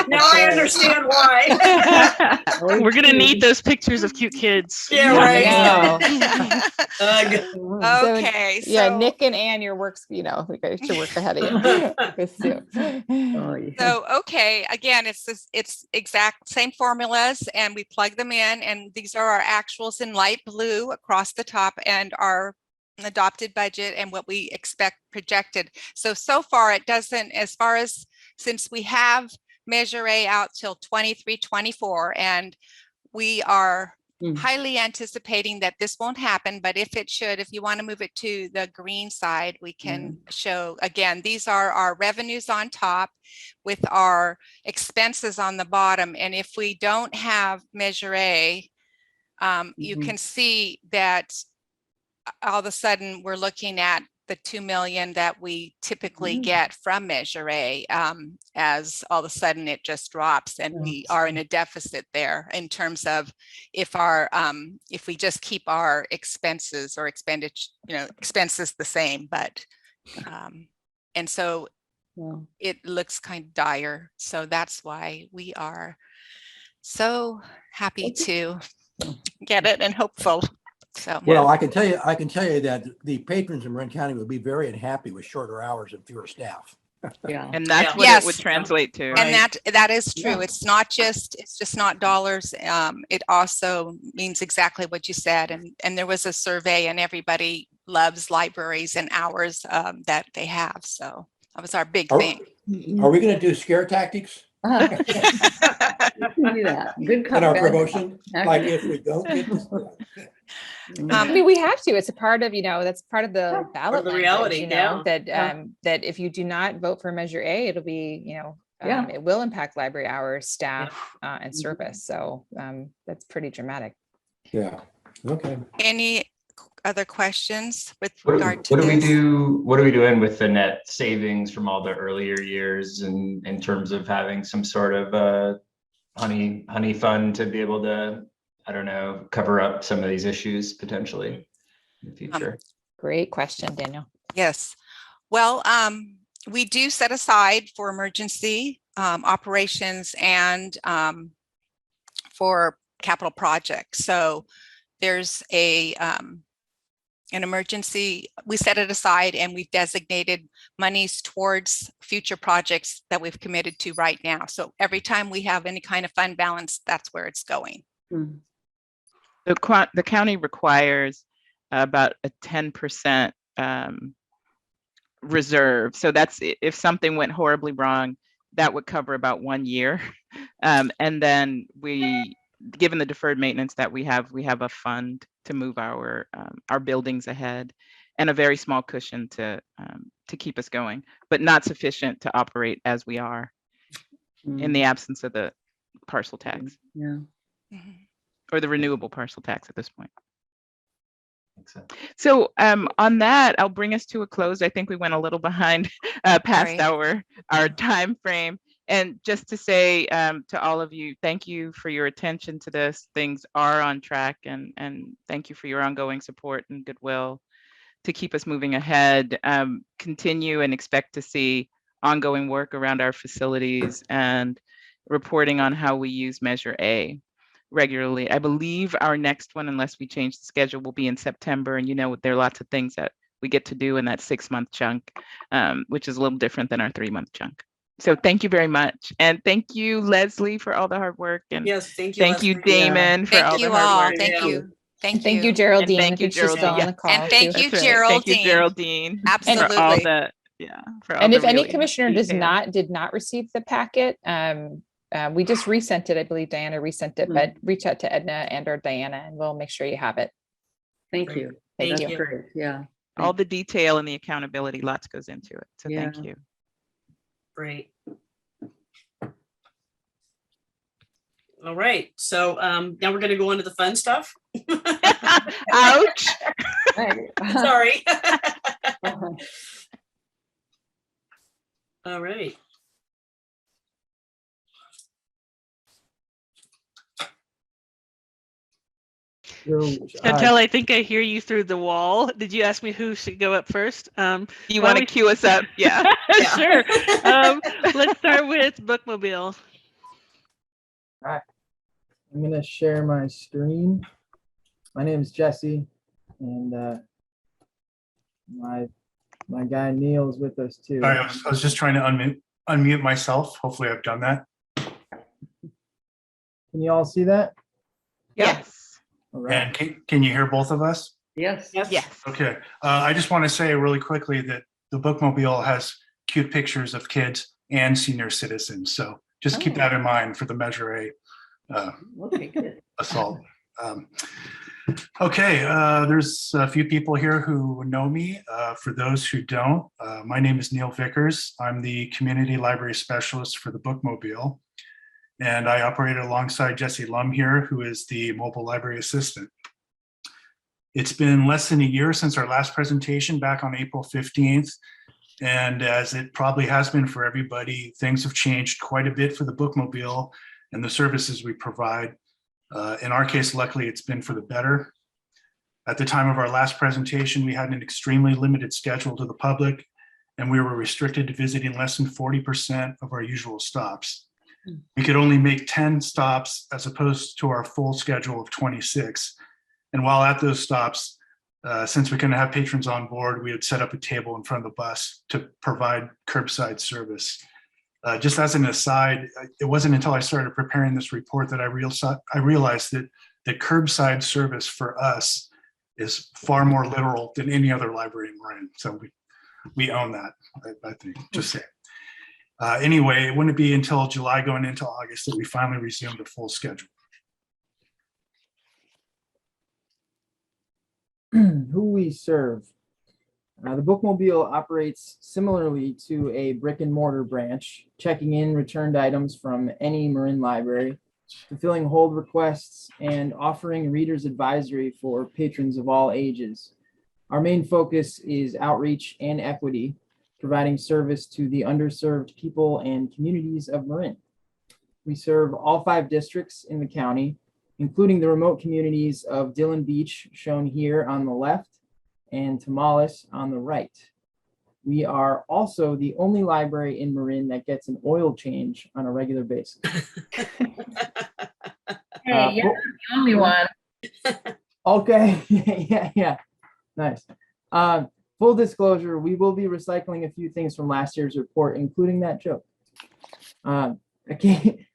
Now I understand why. We're gonna need those pictures of cute kids. Yeah, right. Okay. So Nick and Ann, your work's, we guys should work ahead of you. So okay, again, it's exact same formulas, and we plug them in, and these are our actuals in light blue across the top, and our adopted budget and what we expect projected. So far it doesn't, since we have Measure A out till 23-24, and we are highly anticipating that this won't happen, but if it should, if you want to move it to the green side, we can show, again, these are our revenues on top with our expenses on the bottom. And if we don't have Measure A, you can see that all of a sudden we're looking at the 2 million that we typically get from Measure A, as all of a sudden it just drops, and we are in a deficit there in terms of if we just keep our expenses or expenses the same, but and so it looks kind of dire. So that's why we are so happy to get it and hopeful. So well, I can tell you that the patrons in Marin County would be very unhappy with shorter hours and fewer staff. Yeah. And that's Yeah. what Yes. it would translate to. And that is true. Yeah. It's just not dollars. It also means exactly what you said. And there was a survey, and everybody loves libraries and hours that they have. So that was our big thing. Are we going to do scare tactics We can do that. Good in our comeback. promotion? Like if we don't get this. I mean, we have to. It's a part of, that's part of the ballot the language, reality, yeah. that if you do not vote for Measure A, it'll be, it will impact library hours, staff, and service. So that's pretty dramatic. Yeah. Okay. Any other questions with What regard to do we this? do? What are we doing with the net savings from all the earlier years, and in terms of having some sort of honey fund to be able to, I don't know, cover up some of these issues potentially in the future? Great question, Daniel. Yes. Well, we do set aside for emergency operations and for capital projects. So there's an emergency, we set it aside, and we've designated monies towards future projects that we've committed to right now. So every time we have any kind of fund balance, that's where it's going. The county requires about a 10% reserve. So that's if something went horribly wrong, that would cover about 1 year. And then given the deferred maintenance that we have a fund to move our buildings ahead, and a very small cushion to keep us going, but not sufficient to operate as we are in the absence of the parcel tax. Yeah. Or the renewable parcel tax at this point. Makes sense. So on that, I'll bring us to a close. I think we went a little behind past Right. our time frame. And just to say to all of you, thank you for your attention to this. Things are on track, and thank you for your ongoing support and goodwill to keep us moving ahead. Continue and expect to see ongoing work around our facilities and reporting on how we use Measure A regularly. I believe our next one, unless we change the schedule, will be in September. And there are lots of things that we get to do in that 6-month chunk, which is a little different than our 3-month chunk. So thank you very much. And thank you, Leslie, for all the hard work. And Yes, thank you. thank you, Leslie. Damon, for all Thank the you hard all. work. Thank you. Thank you, Geraldine. And thank you, I think she's still on the call. And thank too. you, That's right. Thank you, Geraldine. Geraldine. Absolutely. For all the, for all And the if any really commissioner detail. did not receive the packet, we just resent it. I believe Diana resent it, but reach out to Edna and/or Diana, and we'll make sure you have it. Thank you. Thank That's you. great. Yeah. All the detail and the accountability, lots goes into it. So thank you. Great. All right. So now we're going to go into the fun stuff. Ouch. Sorry. All right. Chantel, I think I hear you through the wall. Did you ask me who should go up first? You want to cue us up? Yeah. Sure. Let's start with Bookmobile. All right. I'm going to share my screen. My name is Jesse, and my guy Neil is with us too. Sorry, I was just trying to unmute myself. Hopefully I've done that. Can you all see that? Yes. All right. And can you hear both of us? Yes. Yes. Okay. I just want to say really quickly that the Bookmobile has cute pictures of kids and senior citizens. So just keep that in mind for the Measure A Okay, good. assault. Okay, there's a few people here who know me. For those who don't, my name is Neil Vickers. I'm the Community Library Specialist for the Bookmobile. And I operate alongside Jesse Lumb here, who is the Mobile Library Assistant. It's been less than a year since our last presentation back on April 15th. And as it probably has been for everybody, things have changed quite a bit for the Bookmobile and the services we provide. In our case, luckily, it's been for the better. At the time of our last presentation, we had an extremely limited schedule to the public, and we were restricted to visiting less than 40% of our usual stops. We could only make 10 stops as opposed to our full schedule of 26. And while at those stops, Since we couldn't have patrons on board, we had set up a table in front of the bus to provide curbside service. Just as an aside, it wasn't until I started preparing this report that I realized that the curbside service for us is far more literal than any other library in Marin. So we own that, I think, just saying. Anyway, it wouldn't be until July going into August that we finally resumed a full schedule. Who we serve. The Bookmobile operates similarly to a brick and mortar branch, checking in returned items from any Marin library, fulfilling hold requests, and offering readers advisory for patrons of all ages. Our main focus is outreach and equity, providing service to the underserved people and communities of Marin. We serve all 5 districts in the county, including the remote communities of Dillon Beach, shown here on the left, and Tamales on the right. We are also the only library in Marin that gets an oil change on a regular basis. Hey, you're not the only one. Okay, yeah, nice. Full disclosure, we will be recycling a few things from last year's report, including that joke.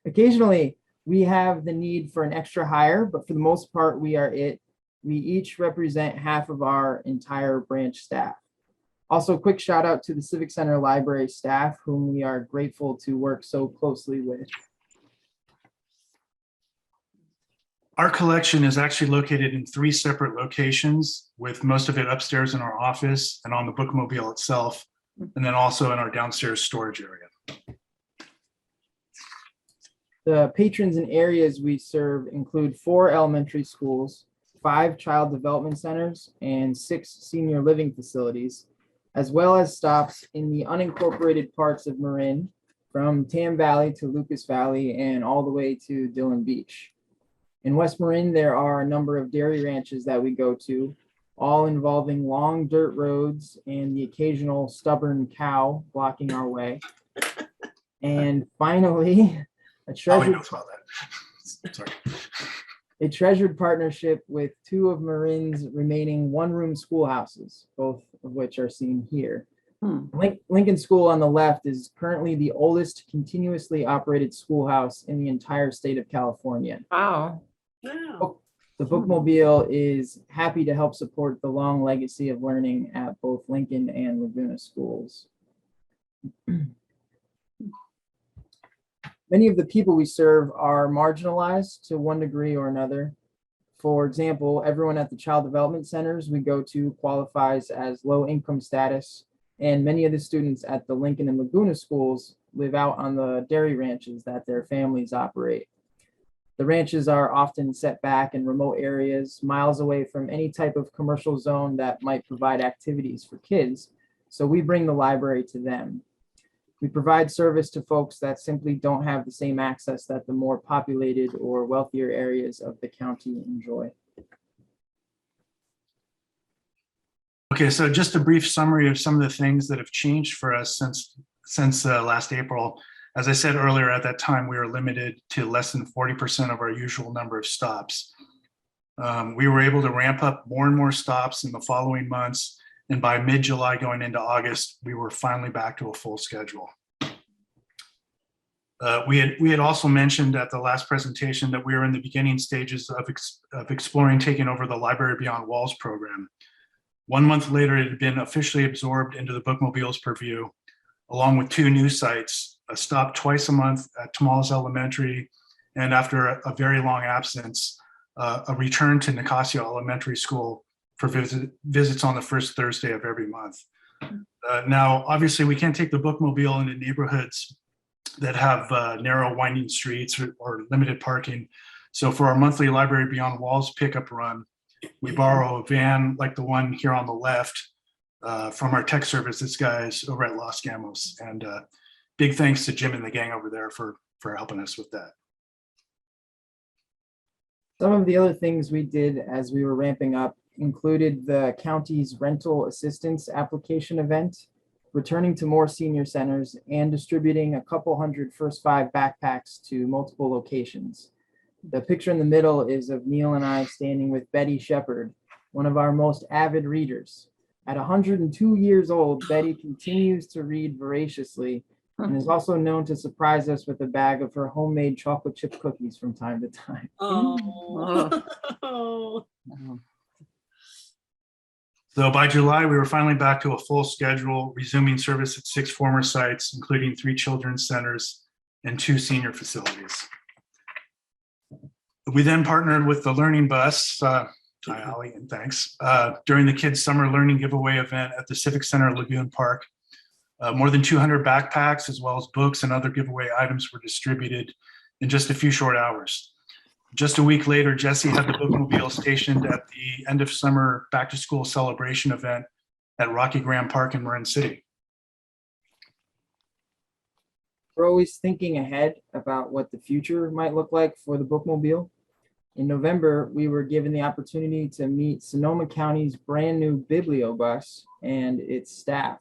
Occasionally, we have the need for an extra hire, but for the most part, we are it. We each represent half of our entire branch staff. Also, quick shout out to the Civic Center Library staff, whom we are grateful to work so closely with. Our collection is actually located in 3 separate locations, with most of it upstairs in our office and on the Bookmobile itself, and then also in our downstairs storage area. The patrons and areas we serve include 4 elementary schools, 5 child development centers, and 6 senior living facilities, as well as stops in the unincorporated parts of Marin, from Tam Valley to Lucas Valley and all the way to Dillon Beach. In West Marin, there are a number of dairy ranches that we go to, all involving long dirt roads and the occasional stubborn cow blocking our way. And finally, a treasured partnership with 2 of Marin's remaining one-room schoolhouses, both of which are seen here. Lincoln School on the left is currently the oldest continuously operated schoolhouse in the entire state of California. Wow. The Bookmobile is happy to help support the long legacy of learning at both Lincoln and Laguna schools. Many of the people we serve are marginalized to one degree or another. For example, everyone at the child development centers we go to qualifies as low income status, and many of the students at the Lincoln and Laguna schools live out on the dairy ranches that their families operate. The ranches are often set back in remote areas, miles away from any type of commercial zone that might provide activities for kids, so we bring the library to them. We provide service to folks that simply don't have the same access that the more populated or wealthier areas of the county enjoy. Okay, so just a brief summary of some of the things that have changed for us since last April. As I said earlier, at that time, we were limited to less than 40% of our usual number of stops. We were able to ramp up more and more stops in the following months, and by mid-July going into August, we were finally back to a full schedule. We had also mentioned at the last presentation that we were in the beginning stages of exploring taking over the Library Beyond Walls program. 1 month later, it had been officially absorbed into the Bookmobile's purview, along with 2 new sites, a stop twice a month at Tamales Elementary, and after a very long absence, a return to Nicasio Elementary School for visits on the first Thursday of every month. Now, obviously, we can't take the Bookmobile into neighborhoods that have narrow, winding streets or limited parking. So for our monthly Library Beyond Walls pickup run, we borrow a van like the one here on the left from our tech services guys over at Los Gamos. And big thanks to Jim and the gang over there for helping us with that. Some of the other things we did as we were ramping up included the county's rental assistance application event, returning to more senior centers, and distributing a couple hundred First 5 backpacks to multiple locations. The picture in the middle is of Neil and I standing with Betty Shepard, one of our most avid readers. At 102 years old, Betty continues to read voraciously and is also known to surprise us with a bag of her homemade chocolate chip cookies from time to time. Oh. So by July, we were finally back to a full schedule, resuming service at 6 former sites, including 3 children's centers and 2 senior facilities. We then partnered with the Learning Bus, hi Ali, and thanks, during the Kids Summer Learning Giveaway event at the Civic Center Lagoon Park. More than 200 backpacks, as well as books and other giveaway items, were distributed in just a few short hours. Just a week later, Jesse had the bookmobile stationed at the end of summer back to school celebration event at Rocky Graham Park in Marin City. We're always thinking ahead about what the future might look like for the bookmobile. In November, we were given the opportunity to meet Sonoma County's brand new bibliobus and its staff.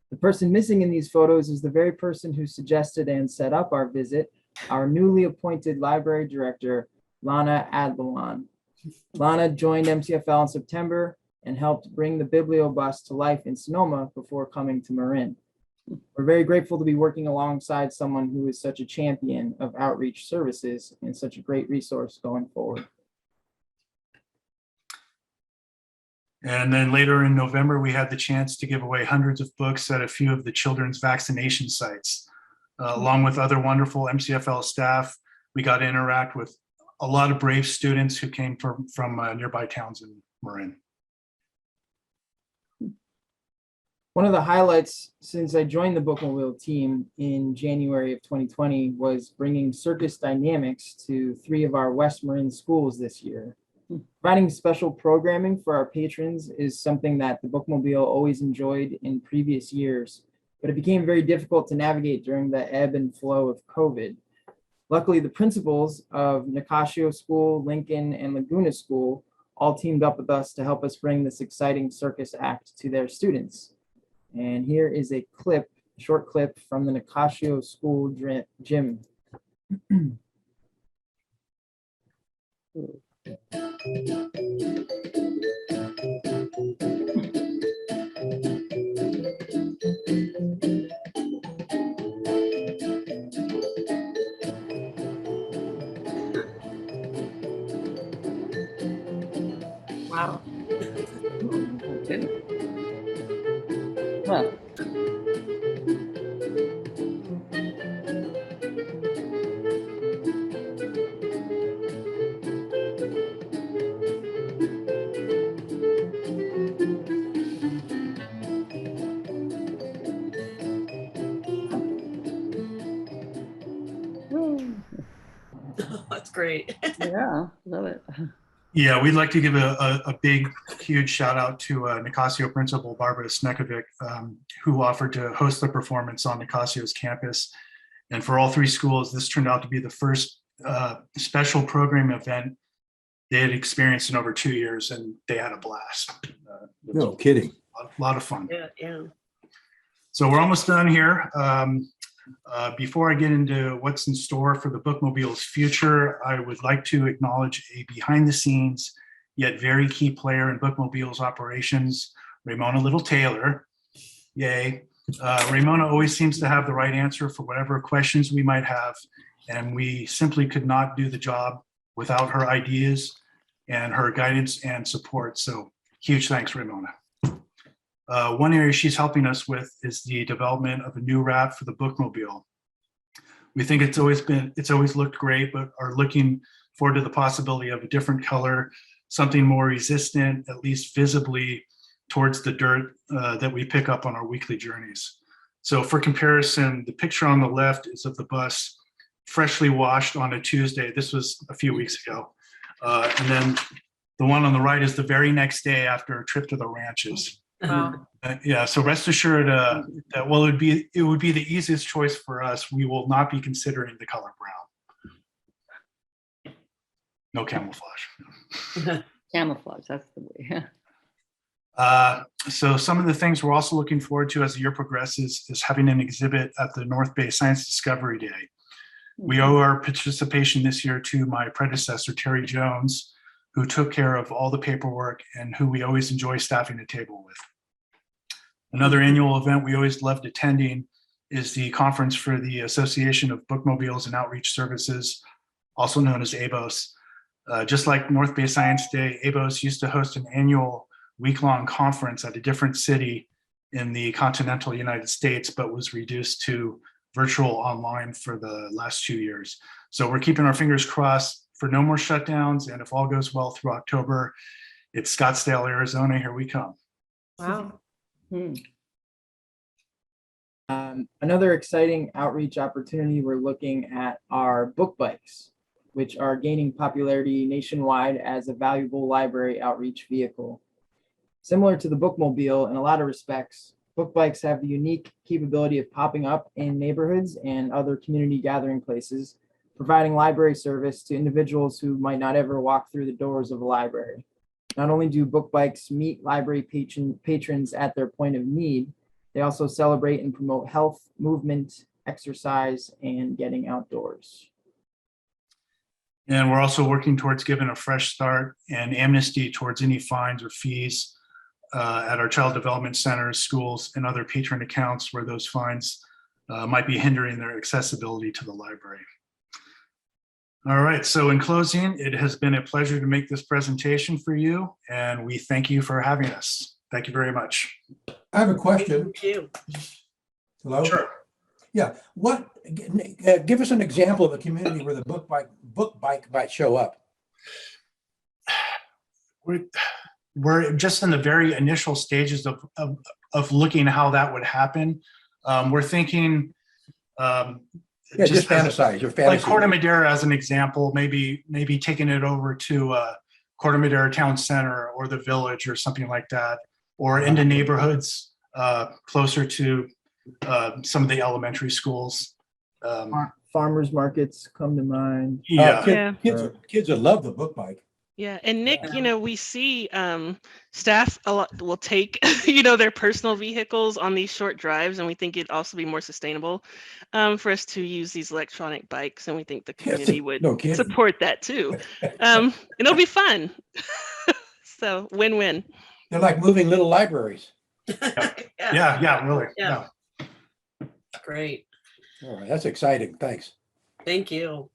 The person missing in these photos is the very person who suggested and set up our visit, our newly appointed library director, Lana Adlawan. Lana joined MCFL in September and helped bring the bibliobus to life in Sonoma before coming to Marin. We're very grateful to be working alongside someone who is such a champion of outreach services and such a great resource going forward. And then later in November, we had the chance to give away hundreds of books at a few of the children's vaccination sites. Along with other wonderful MCFL staff, we got to interact with a lot of brave students who came from nearby towns in Marin. One of the highlights since I joined the bookmobile team in January of 2020 was bringing Circus Dynamics to 3 of our West Marin schools this year. Providing special programming for our patrons is something that the bookmobile always enjoyed in previous years, but it became very difficult to navigate during the ebb and flow of COVID. Luckily, the principals of Nicasio School, Lincoln, and Laguna School all teamed up with us to help us bring this exciting circus act to their students. And here is a short clip from the Nicasio School gym. Wow. Huh. That's great. Yeah, love it. Yeah, we'd like to give a big, huge shout out to Nicasio principal Barbara Snekovic, who offered to host the performance on Nicasio's campus. And for all 3 schools, this turned out to be the first special program event they had experienced in over 2 years, and they had a blast. No kidding. A lot of fun. Yeah. So we're almost done here. Before I get into what's in store for the bookmobile's future, I would like to acknowledge a behind the scenes yet very key player in bookmobile's operations, Ramona Little Taylor. Yay. Ramona always seems to have the right answer for whatever questions we might have, and we simply could not do the job without her ideas and her guidance and support. So huge thanks, Ramona. One area she's helping us with is the development of a new wrap for the bookmobile. We think it's always looked great, but are looking forward to the possibility of a different color, something more resistant, at least visibly, towards the dirt that we pick up on our weekly journeys. So for comparison, the picture on the left is of the bus freshly washed on a Tuesday. This was a few weeks ago. And then the one on the right is the very next day after a trip to the ranches. Wow. Yeah, so rest assured that while it would be the easiest choice for us, we will not be considering the color brown. No camouflage. Camouflage, that's the way. So some of the things we're also looking forward to as the year progresses is having an exhibit at the North Bay Science Discovery Day. We owe our participation this year to my predecessor, Terry Jones, who took care of all the paperwork and who we always enjoy staffing the table with. Another annual event we always loved attending is the conference for the Association of Bookmobiles and Outreach Services, also known as ABOS. Just like North Bay Science Day, ABOS used to host an annual week-long conference at a different city in the continental United States, but was reduced to virtual online for the last 2 years. So we're keeping our fingers crossed for no more shutdowns. And if all goes well through October, it's Scottsdale, Arizona. Here we come. Wow. Another exciting outreach opportunity, we're looking at our book bikes, which are gaining popularity nationwide as a valuable library outreach vehicle. Similar to the Bookmobile in a lot of respects, book bikes have the unique capability of popping up in neighborhoods and other community gathering places, providing library service to individuals who might not ever walk through the doors of a library. Not only do book bikes meet library patrons at their point of need, they also celebrate and promote health, movement, exercise, and getting outdoors. And we're also working towards giving a fresh start and amnesty towards any fines or fees at our child development centers, schools, and other patron accounts where those fines might be hindering their accessibility to the library. All right, so in closing, it has been a pleasure to make this presentation for you, and we thank you for having us. Thank you very much. I have a question. Thank you. Hello? Sure. Yeah, give us an example of a community where the book bike might show up. We're just in the very initial stages of looking how that would happen. We're thinking just fantasize your fantasy. Like Corte Madera as an example, maybe taking it over to Corte Madera Town Center or the Village or something like that, or into neighborhoods closer to some of the elementary schools. Farmers markets come to mind. Yeah. Kids would love the book bike. Yeah, and Nick, we see staff a lot will take, their personal vehicles on these short drives, and we think it'd also be more sustainable for us to use these electronic bikes, and we think the community would support that too. And it'll be fun. So win-win. They're like moving little libraries. Yeah, really. Yeah. Great. All right, that's exciting. Thanks. Thank you.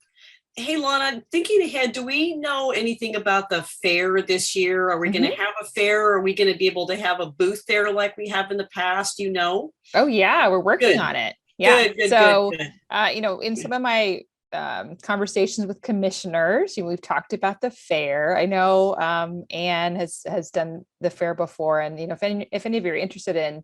Hey, Lana, thinking ahead, do we know anything about the fair this year? Are we going to have a fair? Or are we going to be able to have a booth there like we have in the past? Oh, yeah, we're working on it. Yeah. Good. In some of my conversations with commissioners, we've talked about the fair. I know Anne has done the fair before. And, if any of you are interested in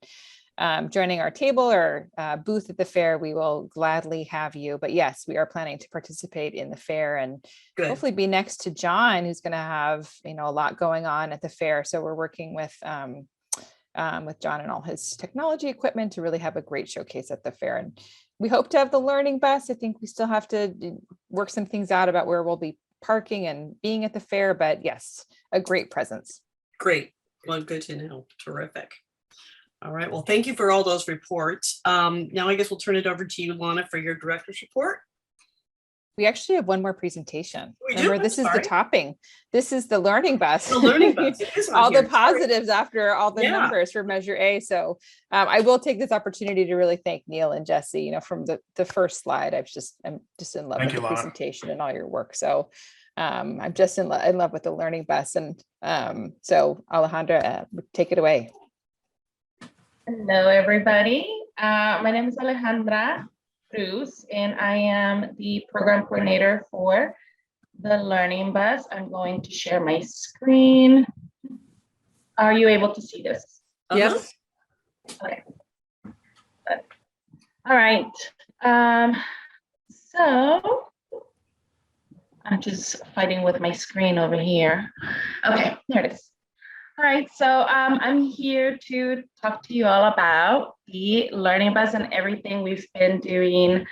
joining our table or booth at the fair, we will gladly have you. But yes, we are planning to participate in the fair and hopefully be next to John, who's going to have a lot going on at the fair. So we're working with John and all his technology equipment to really have a great showcase at the fair. And we hope to have the learning bus. I think we still have to work some things out about where we'll be parking and being at the fair. But yes, a great presence. Great. Well, good to know. Terrific. All right. Well, thank you for all those reports. Now I guess we'll turn it over to you, Lana, for your director's report. We actually have one more presentation. Remember, this is the topping. This is the learning bus. The learning bus. All the positives after all the numbers for Measure A. So I will take this opportunity to really thank Neil and Jesse. From the first slide, I'm just in love with the presentation and all your work. So I'm just in love with the learning bus. And so Alejandra, take it away. Hello, everybody. My name is Alejandra Cruz, and I am the program coordinator for the Learning Bus. I'm going to share my screen. Are you able to see this? Yes. Okay. Good. All right. So I'm just fighting with my screen over here. Okay, there it is. All right, so I'm here to talk to you all about the Learning Bus and everything we've been doing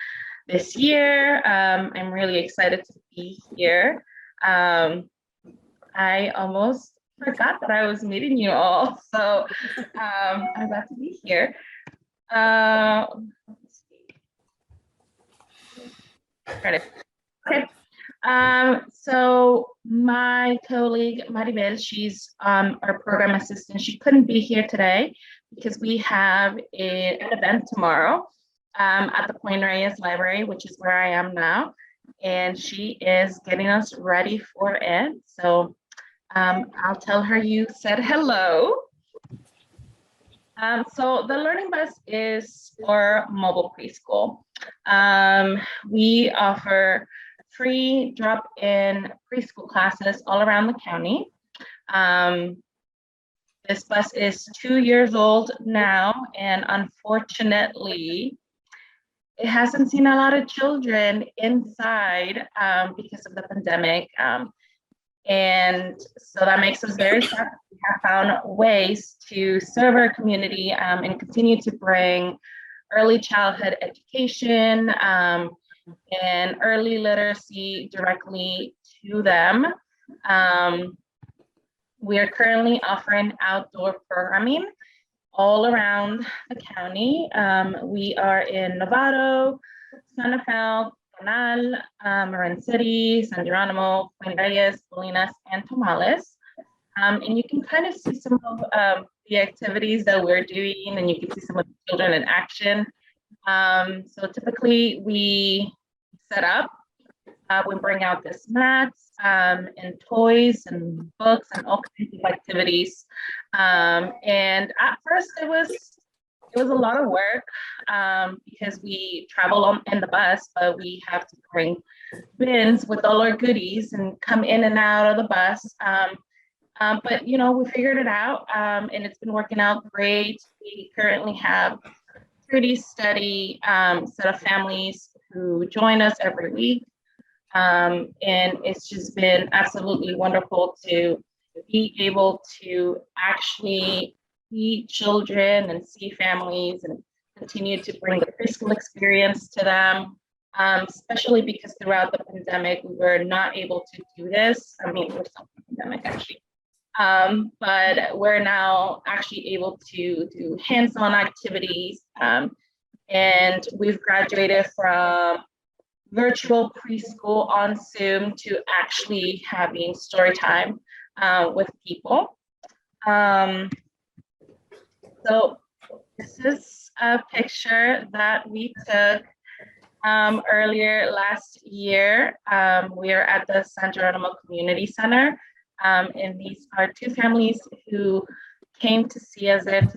this year. I'm really excited to be here. I almost forgot that I was meeting you all, so I'm glad to be here. Let's see. Okay. So my colleague Maribel, she's our program assistant. She couldn't be here today because we have an event tomorrow at the Point Reyes Library, which is where I am now, and she is getting us ready for it. So I'll tell her you said hello. So the Learning Bus is for mobile preschool. We offer free drop-in preschool classes all around the county. This bus is 2 years old now, and unfortunately, it hasn't seen a lot of children inside because of the pandemic. And so that makes us very sad. We have found ways to serve our community and continue to bring early childhood education and early literacy directly to them. We are currently offering outdoor programming all around the county. We are in Novato, Santa Fe, Canal, Marin City, San Geronimo, Point Reyes, Bolinas, and Tomales. And you can kind of see some of the activities that we're doing, and you can see some of the children in action. So typically we set up, we bring out this mats and toys and books and all kinds of activities. And at first it was a lot of work because we travel in the bus, but we have to bring bins with all our goodies and come in and out of the bus. But you know, we figured it out, and it's been working out great. We currently have pretty steady set of families who join us every week. And it's just been absolutely wonderful to be able to actually see children and see families and continue to bring the preschool experience to them, especially because throughout the pandemic, we were not able to do this. I mean, we're still in the pandemic actually. But we're now actually able to do hands-on activities. And we've graduated from virtual preschool on Zoom to actually having story time with people. So this is a picture that we took earlier last year. We are at the San Geronimo Community Center. And these are two families who came to see us at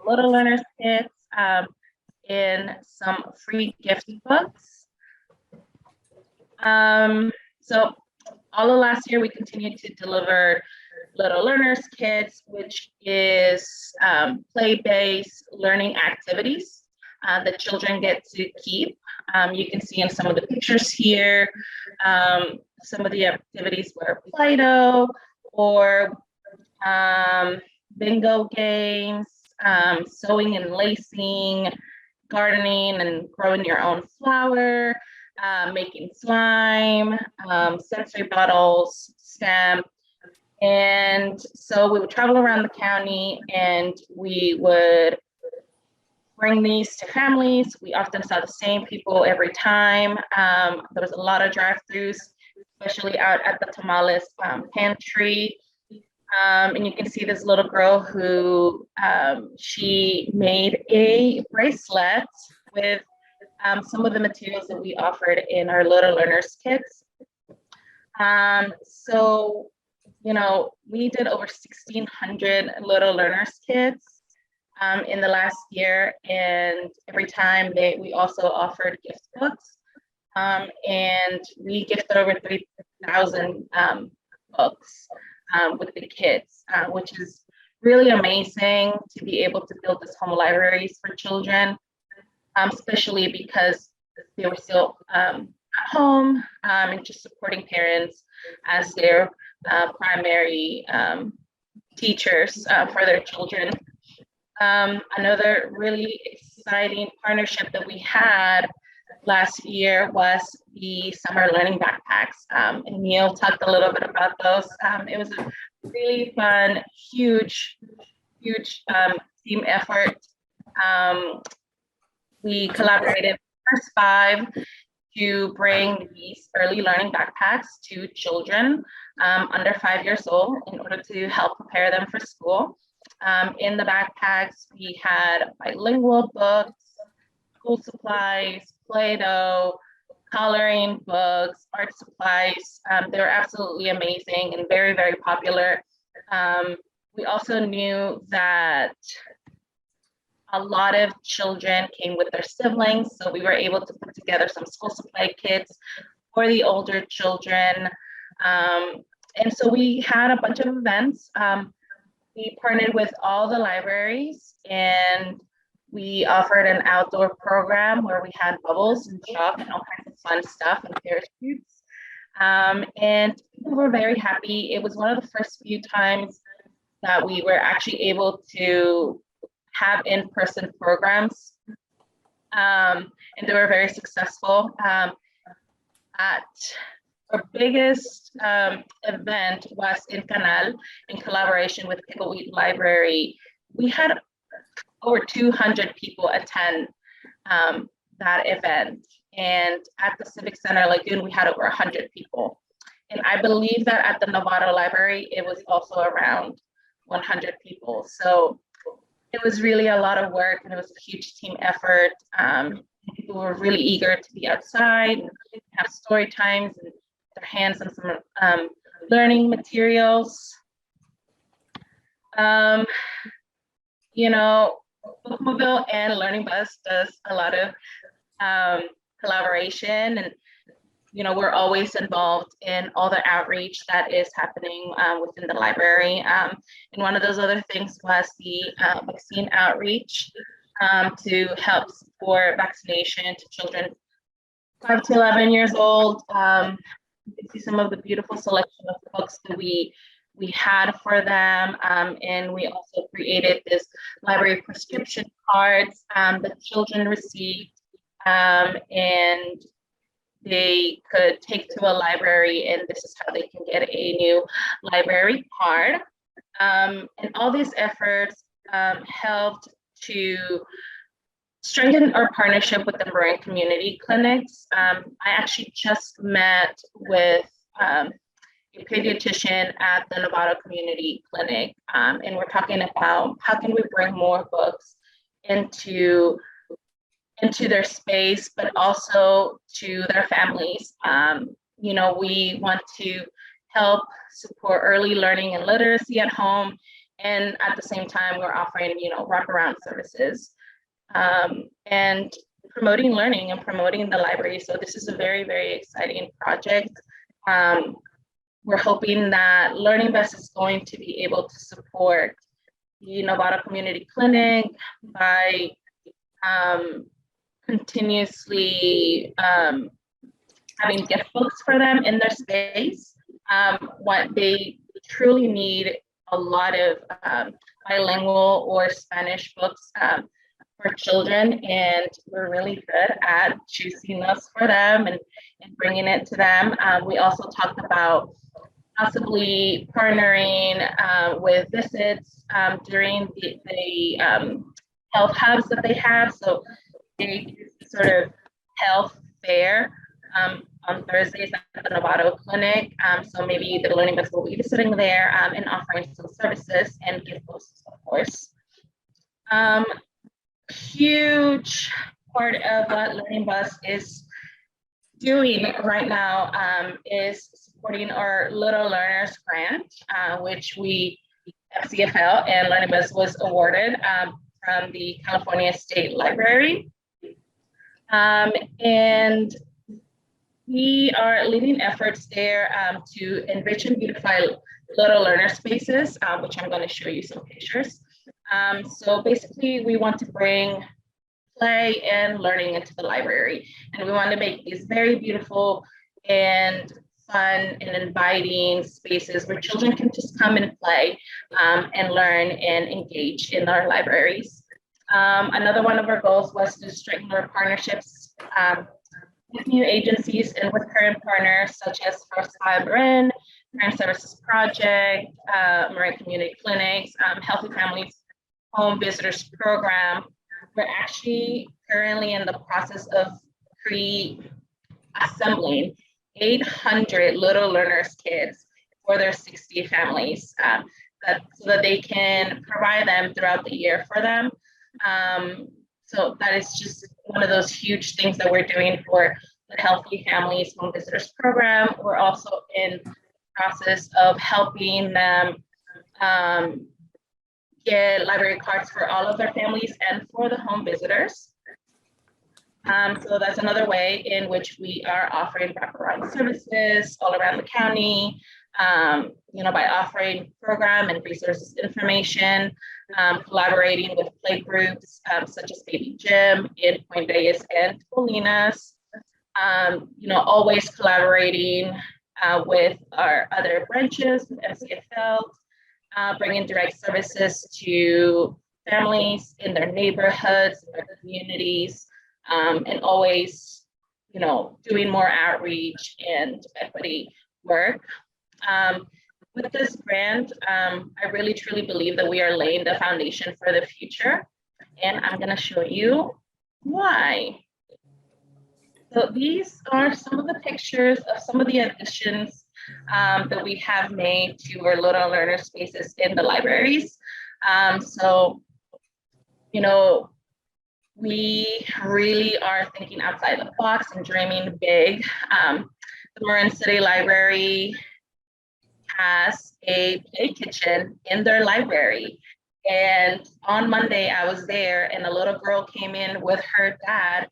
Little Learners Kits in some free gift books. So all of last year, we continued to deliver Little Learners Kits, which is play-based learning activities that children get to keep. You can see in some of the pictures here, some of the activities were Play-Doh or bingo games, sewing and lacing, gardening and growing your own flower, making slime, sensory bottles, stamp. And so we would travel around the county and we would bring these to families. We often saw the same people every time. There was a lot of drive-throughs, especially out at the Tamales pantry. And you can see this little girl who she made a bracelet with some of the materials that we offered in our Little Learners Kits. So, you know, we did over 1,600 Little Learners Kits in the last year, and every time we also offered gift books, and we gifted over 3,000 books with the kids, which is really amazing to be able to build these home libraries for children, especially because they were still at home and just supporting parents as their primary teachers for their children. Another really exciting partnership that we had last year was the summer learning backpacks. And Neil talked a little bit about those. It was a really fun, huge team effort. We collaborated with the first 5 to bring these early learning backpacks to children under 5 years old in order to help prepare them for school. In the backpacks, we had bilingual books, school supplies, Play-Doh, coloring books, art supplies. They were absolutely amazing and very, very popular. We also knew that a lot of children came with their siblings, so we were able to put together some school supply kits for the older children. And so we had a bunch of events. We partnered with all the libraries, and we offered an outdoor program where we had bubbles and chalk and all kinds of fun stuff and parachutes. And people were very happy. It was one of the first few times that we were actually able to have in-person programs, and they were very successful. At our biggest event was in Canal in collaboration with Pickleweed Library. We had over 200 people attend that event, and at the Civic Center Lagoon we had over 100 people. And I believe that at the Novato Library it was also around 100 people. So it was really a lot of work, and it was a huge team effort. People were really eager to be outside and have story times and their hands on some learning materials. You know, Bookmobile and Learning Bus does a lot of collaboration, and you know, we're always involved in all the outreach that is happening within the library. And one of those other things was the vaccine outreach to help support vaccination to children 5 to 11 years old. You can see some of the beautiful selection of books that we had for them. And we also created this library prescription cards that children received, and they could take to a library, and this is how they can get a new library card. And all these efforts helped to strengthen our partnership with the Marin Community Clinics. I actually just met with a pediatrician at the Novato Community Clinic, and we're talking about how can we bring more books into their space, but also to their families. You know, we want to help support early learning and literacy at home, and at the same time, we're offering, you know, wraparound services and promoting learning and promoting the library. So this is a very, very exciting project. We're hoping that Learning Bus is going to be able to support the Novato Community Clinic by continuously having gift books for them in their space. What they truly need a lot of bilingual or Spanish books for children, and we're really good at choosing those for them and bringing it to them. We also talked about possibly partnering with visits during the health hubs that they have. So they do sort of health fair on Thursdays at the Novato Clinic. So maybe the Learning Bus will be visiting there and offering some services and gift books, of course. Huge part of what Learning Bus is doing right now is supporting our Little Learners Grant, which we, MCFL and Learning Bus was awarded from the California State Library. And we are leading efforts there to enrich and beautify little learner spaces, which I'm going to show you some pictures. So basically, we want to bring play and learning into the library, and we want to make these very beautiful and fun and inviting spaces where children can just come and play and learn and engage in our libraries. Another one of our goals was to strengthen our partnerships with new agencies and with current partners such as First Five Marin, Parent Services Project, Marin Community Clinics, Healthy Families Home Visitors Program. We're actually currently in the process of assembling 800 Little Learners kids for their 60 families, so that they can provide them throughout the year for them. So that is just one of those huge things that we're doing for the Healthy Families Home Visitors Program. We're also in the process of helping them get library cards for all of their families and for the home visitors. So that's another way in which we are offering wraparound services all around the county, by offering program and resources information, collaborating with play groups such as Baby Gym in Point Reyes and Colinas, always collaborating with our other branches, with MCFL, bringing direct services to families in their neighborhoods, in their communities, and always, doing more outreach and equity work. With this grant, I really truly believe that we are laying the foundation for the future, and I'm going to show you why. So these are some of the pictures of some of the additions that we have made to our Little Learner spaces in the libraries. We really are thinking outside the box and dreaming big. The Marin City Library has a play kitchen in their library. And on Monday, I was there and a little girl came in with her dad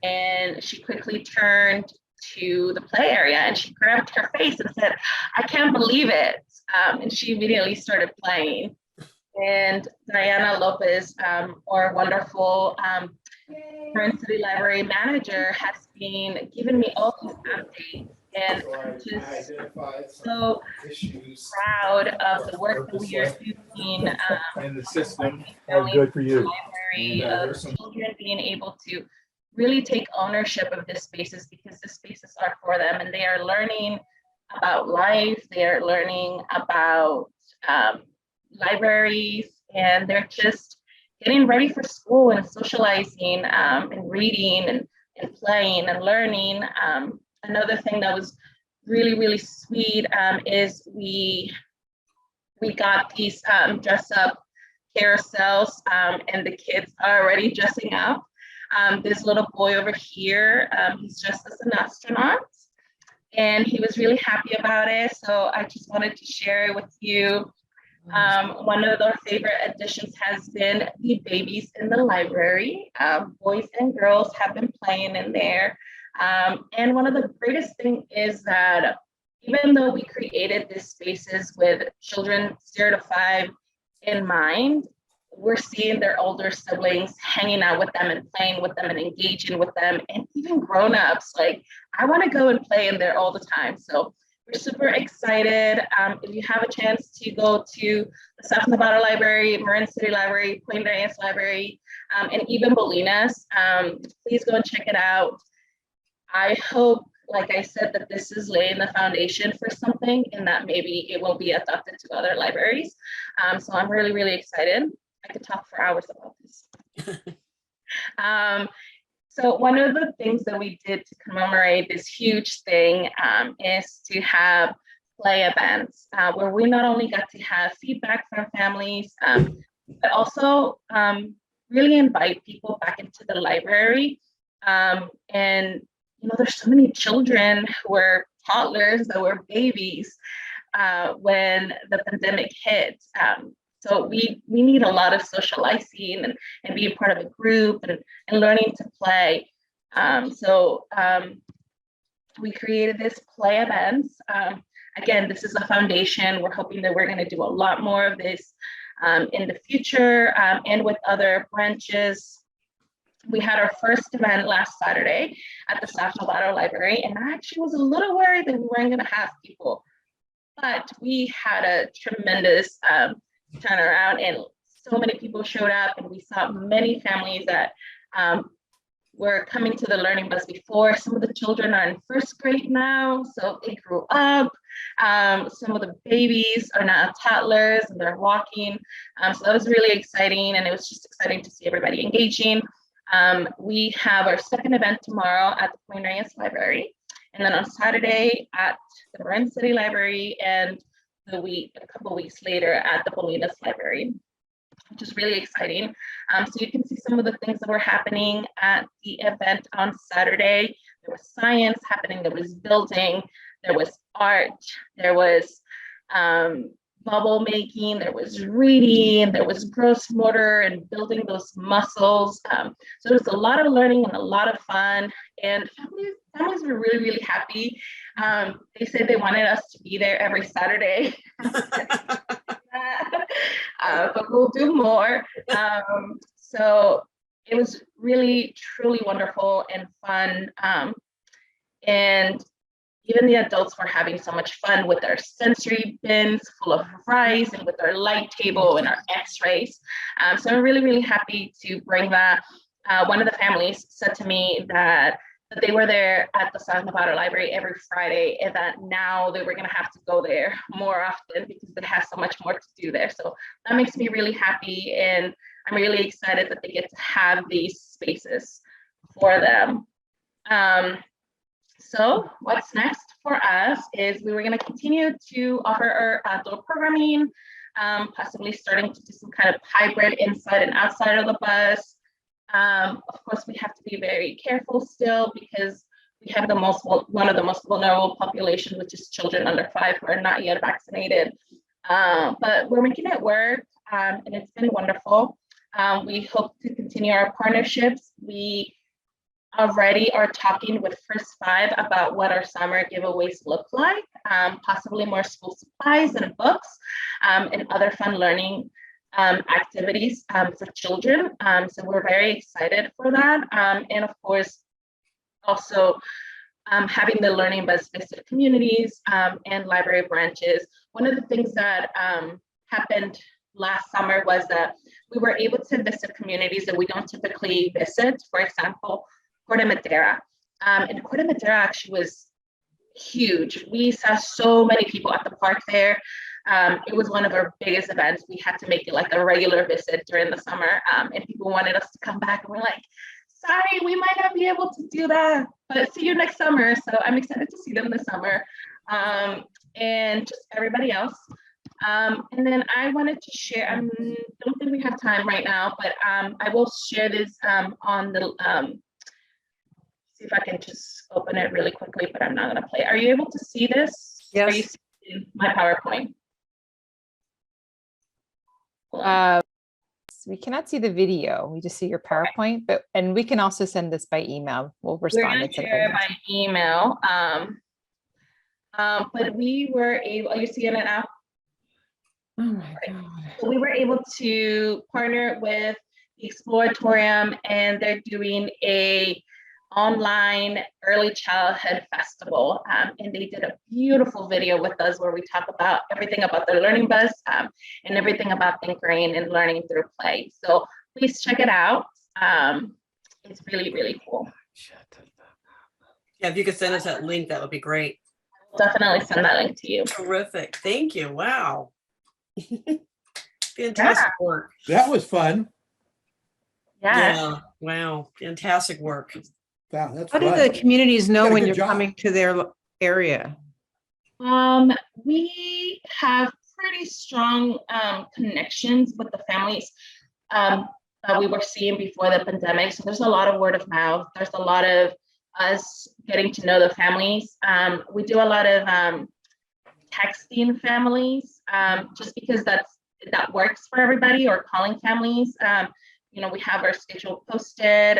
and she quickly turned to the play area and she grabbed her face and said, "I can't believe it." And she immediately started playing. And Diana Lopez, our wonderful Marin City Library manager, has been giving me all these updates. And I'm just so proud of the work that we are doing and the system are good for you. Library, of children being able to really take ownership of the spaces, because the spaces are for them and they are learning about life, they are learning about libraries, and they're just getting ready for school and socializing and reading and playing and learning. Another thing that was really, really sweet is we got these dress up carousels and the kids are already dressing up. This little boy over here, he's dressed as an astronaut and he was really happy about it. So I just wanted to share it with you. One of our favorite additions has been the babies in the library. Boys and girls have been playing in there. And one of the greatest things is that even though we created these spaces with children 0 to 5 in mind, we're seeing their older siblings hanging out with them and playing with them and engaging with them, and even grown-ups. Like, I want to go and play in there all the time. So we're super excited. If you have a chance to go to the South Nevada Library, Marin City Library, Point Reyes Library, and even Bolinas, please go and check it out. I hope, like I said, that this is laying the foundation for something and that maybe it will be adopted to other libraries. So I'm really, really excited. I could talk for hours about this. So one of the things that we did to commemorate this huge thing is to have play events where we not only got to have feedback from families, but also really invite people back into the library. And there's so many children who were toddlers, that were babies when the pandemic hit. So we need a lot of socializing and being part of a group and learning to play. So we created this play events. Again, this is a foundation. We're hoping that we're going to do a lot more of this in the future and with other branches. We had our first event last Saturday at the South Nevada Library, and I actually was a little worried that we weren't going to have people, but we had a tremendous turnaround, and so many people showed up, and we saw many families that were coming to the learning bus before. Some of the children are in first grade now, so they grew up. Some of the babies are now toddlers and they're walking. So that was really exciting, and it was just exciting to see everybody engaging. We have our second event tomorrow at the Point Reyes Library. and then on Saturday at the Marin City Library, and a couple of weeks later at the Bolinas Library, which is really exciting. So you can see some of the things that were happening at the event on Saturday. There was science happening, there was building, there was art, there was bubble making, there was reading, there was gross motor and building those muscles. So there was a lot of learning and a lot of fun, and families were really, really happy. They said they wanted us to be there every Saturday. But we'll do more. So it was really, truly wonderful and fun. And even the adults were having so much fun with our sensory bins full of rice and with our light table and our x-rays. So I'm really, really happy to bring that. One of the families said to me that they were there at the South Nevada Library every Friday, and that now they were going to have to go there more often because they have so much more to do there. So that makes me really happy, and I'm really excited that they get to have these spaces for them. So what's next for us is we were going to continue to offer our outdoor programming, possibly starting to do some kind of hybrid inside and outside of the bus. Of course, we have to be very careful still because we have one of the most vulnerable populations, which is children under 5 who are not yet vaccinated. But we're making it work, and it's been wonderful. We hope to continue our partnerships. We already are talking with First 5 about what our summer giveaways look like, possibly more school supplies and books, and other fun learning activities for children. So we're very excited for that. And of course, also having the Learning Bus visit communities and library branches. One of the things that happened last summer was that we were able to visit communities that we don't typically visit. For example, Corte Madera. And Corte Madera actually was huge. We saw so many people at the park there. It was one of our biggest events. We had to make it like a regular visit during the summer, and people wanted us to come back, and we're like, sorry, we might not be able to do that, but see you next summer. So I'm excited to see them this summer, and just everybody else. And then I wanted to share, I don't think we have time right now, but I will share this on the, see if I can just open it really quickly, but I'm not gonna play. Are you able to see this? Yes. Are you seeing my PowerPoint? We cannot see the video. We just see your PowerPoint, and we can also send this by email. We'll We're respond. gonna share it by email. But we were able, are you seeing it now? Oh my God. So we were able to partner with the Exploratorium, and they're doing a online early childhood festival, and they did a beautiful video with us where we talk about everything about the Learning Bus and everything about tinkering and learning through play. So please check it out. It's really, really cool. Yeah, if you could send us that link, that would be great. I'll definitely send that link to you. Terrific. Thank you. Wow. Fantastic work. That was fun. Yeah. Wow. Fantastic work. Wow, that's How do fun. the communities know Did a when good you're job. coming to their area? We have pretty strong connections with the families that we were seeing before the pandemic. So there's a lot of word of mouth. There's a lot of us getting to know the families. We do a lot of texting families just because that works for everybody, or calling families. You know, we have our schedule posted.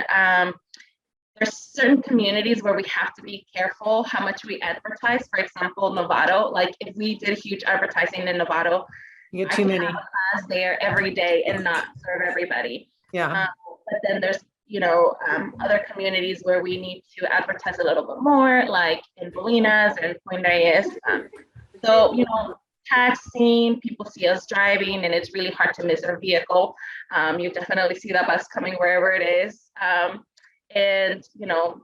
There's certain communities where we have to be careful how much we advertise. For example, Novato, like if we did huge advertising in Novato, You get too many. have a class there every day and not serve everybody. Yeah. But then there's, you know, other communities where we need to advertise a little bit more, like in Bolinas and Point Reyes. So, you know, taxing, people see us driving, and it's really hard to miss our vehicle. You definitely see that bus coming wherever it is. And, you know,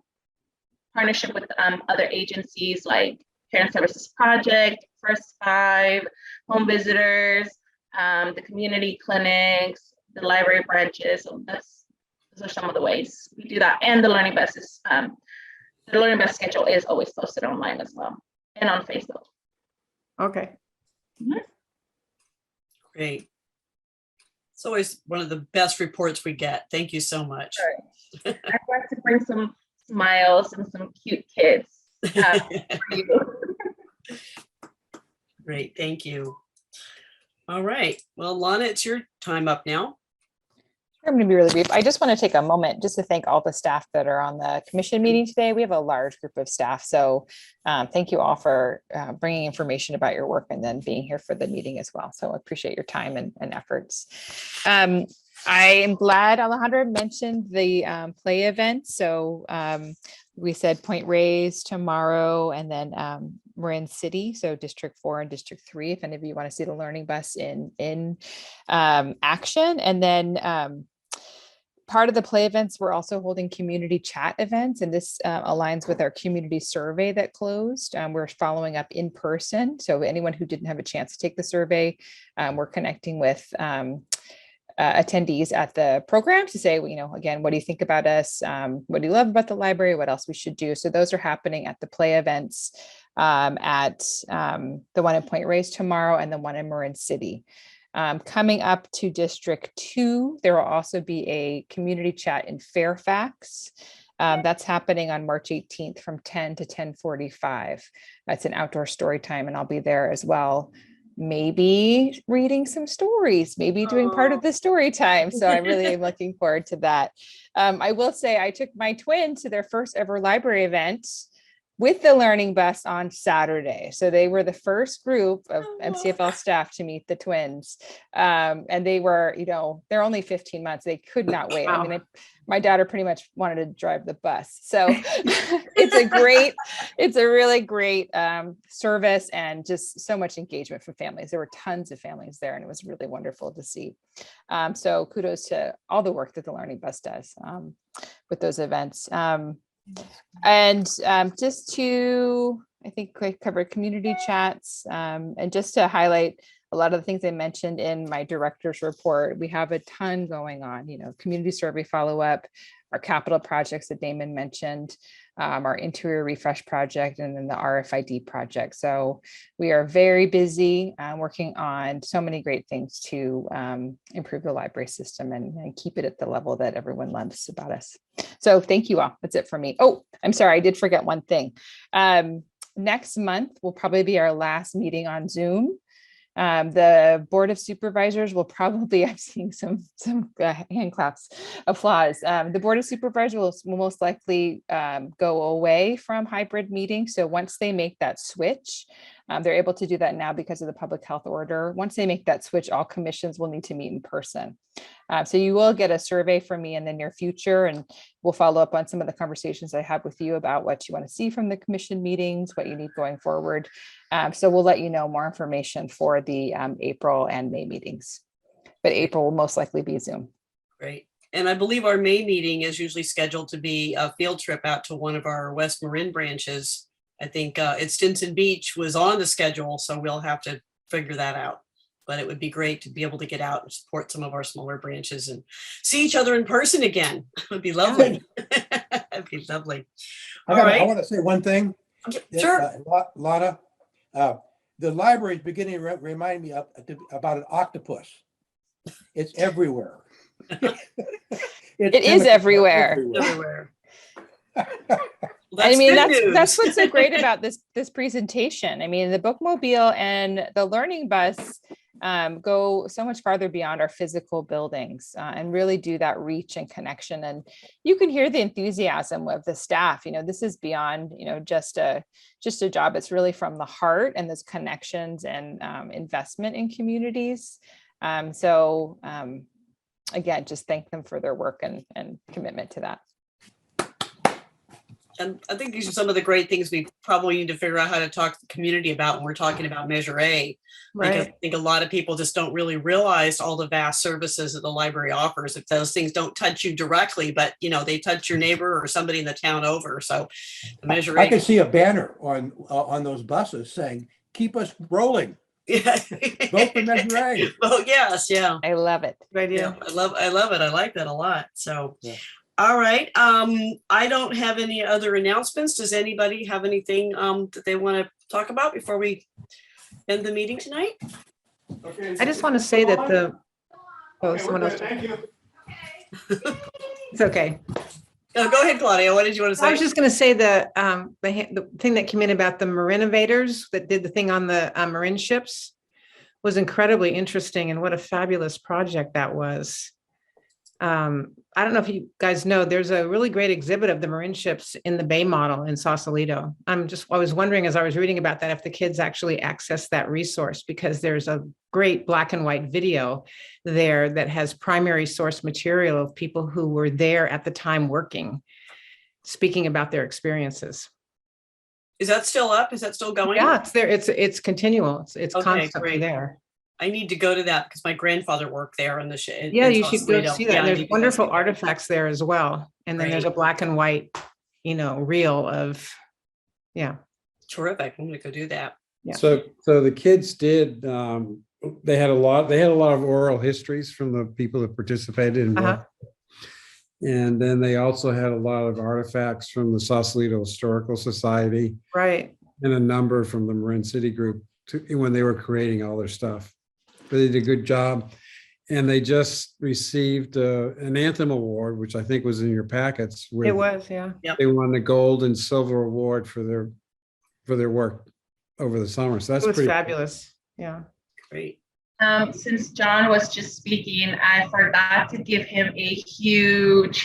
partnership with other agencies like Parent Services Project, First 5, home visitors, the community clinics, the library branches. So those are some of the ways we do that. And the Learning Bus is The learning bus schedule is always posted online as well and on Facebook. Okay. Great. It's always one of the best reports we get. Thank you so much. I'd like to bring some smiles and some cute kids for you. Great, thank you. All right, well, Lana, it's your time up now. I'm going to be really brief. I just want to take a moment just to thank all the staff that are on the commission meeting today. We have a large group of staff. So thank you all for bringing information about your work and then being here for the meeting as well. So I appreciate your time and efforts. I am glad Alejandra mentioned the play event. So we said Point Reyes tomorrow and then Marin City, so District 4 and District 3, if any of you want to see the learning bus in action. And then part of the play events, we're also holding community chat events, and this aligns with our community survey that closed. We're following up in person. So anyone who didn't have a chance to take the survey, we're connecting with attendees at the program to say, you know, again, what do you think about us? What do you love about the library? What else we should do? So those are happening at the play events at the one in Point Reyes tomorrow and the one in Marin City. Coming up to District 2, there will also be a community chat in Fairfax. That's happening on March 18th from 10 to 10:45. That's an outdoor story time, and I'll be there as well. Maybe reading some stories, maybe doing part of the story time. So I really am looking forward to that. I will say I took my twin to their first ever library event with the learning bus on Saturday. So they were the first group of MCFL staff to meet the twins. And they were, you know, they're only 15 months. They could not wait. I mean, my daughter pretty much wanted to drive the bus. So it's a really great service and just so much engagement from families. There were tons of families there and it was really wonderful to see. So kudos to all the work that the learning bus does with those events. And just to, I think I covered community chats and just to highlight a lot of the things I mentioned in my director's report, we have a ton going on, you know, community survey follow-up, our capital projects that Damon mentioned, our interior refresh project, and then the RFID project. So we are very busy working on so many great things to improve the library system and keep it at the level that everyone loves about us. So thank you all. That's it for me. Oh, I'm sorry, I did forget one thing. Next month will probably be our last meeting on Zoom. The Board of Supervisors will probably, I'm seeing some hand claps, applause. The Board of Supervisors will most likely go away from hybrid meetings. So once they make that switch, they're able to do that now because of the public health order. Once they make that switch, all commissions will need to meet in person. So you will get a survey from me in the near future, and we'll follow up on some of the conversations I had with you about what you want to see from the commission meetings, what you need going forward. So we'll let you know more information for the April and May meetings, but April will most likely be Zoom. Great. And I believe our May meeting is usually scheduled to be a field trip out to one of our West Marin branches. I think it's Stinson Beach was on the schedule, so we'll have to figure that out. But it would be great to be able to get out and support some of our smaller branches and see each other in person again. It would be lovely. That'd be lovely. I want to say one thing. Sure. Lana, the library is beginning to remind me about an octopus. It's everywhere. It is everywhere. I mean, that's what's so great about this presentation. I mean, the bookmobile and the learning bus go so much farther beyond our physical buildings and really do that reach and connection. And you can hear the enthusiasm of the staff. You know, this is beyond, you know, just a job. It's really from the heart and those connections and investment in communities. So again, just thank them for their work and commitment to that. And I think these are some of the great things we probably need to figure out how to talk to the community about when we're talking about Measure A. Right. Because I think a lot of people just don't really realize all the vast services that the library offers. If those things don't touch you directly, but you know, they touch your neighbor or somebody in the town over. So the Measure A. I could see a banner on those buses saying, "Keep us rolling." Yeah. Vote for Measure A. Well, yes, yeah. I love it. Good idea. Yeah, I love it. I like that a lot. So, yeah. All right. I don't have any other announcements. Does anybody have anything that they want to talk about before we end the meeting tonight? I just want to say that someone else. Thank you. It's okay. Go ahead, Claudia. What did you want to say? I was just going to say the thing that came in about the Marinovators that did the thing on the marine ships was incredibly interesting, and what a fabulous project that was. I don't know if you guys know, there's a really great exhibit of the marine ships in the Bay model in Sausalito. I was wondering as I was reading about that, if the kids actually access that resource, because there's a great black and white video there that has primary source material of people who were there at the time working, speaking about their experiences. Is that still up? Is that still going? Yeah, it's there. It's continual. It's Okay, constantly great. there. I need to go to that because my grandfather worked there in the ship. Yeah, you should go see that. Yeah, And there's wonderful artifacts there as well. And then there's a Great. black and white, reel of, yeah. Terrific. I'm going to go do that. Yeah. So the kids did, they had a lot of oral histories from the people that participated in work. And then they also had a lot of artifacts from the Sausalito Historical Society. Right. And a number from the Marin City Group when they were creating all their stuff. But they did a good job. And they just received an Anthem Award, which I think was in your packets. It was, yeah. They won the gold and silver award for their work over the summer. So that's It was pretty fabulous. Yeah. Great. Since John was just speaking, I forgot to give him a huge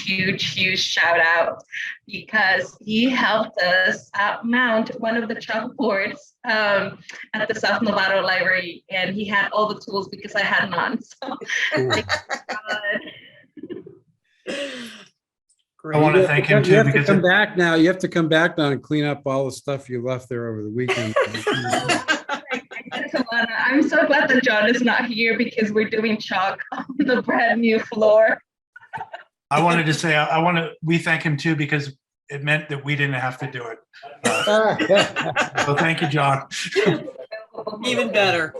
shout out because he helped us mount one of the chalkboards at the South Novato Library, and he had all the tools because I had none. So, I want to thank him too. You have to come back now. You have to come back now and clean up all the stuff you left there over the weekend. I'm so glad that John is not here because we're doing chalk on the brand new floor. I wanted to say, we thank him too, because it meant that we didn't have to do it. So thank you, John. Even better.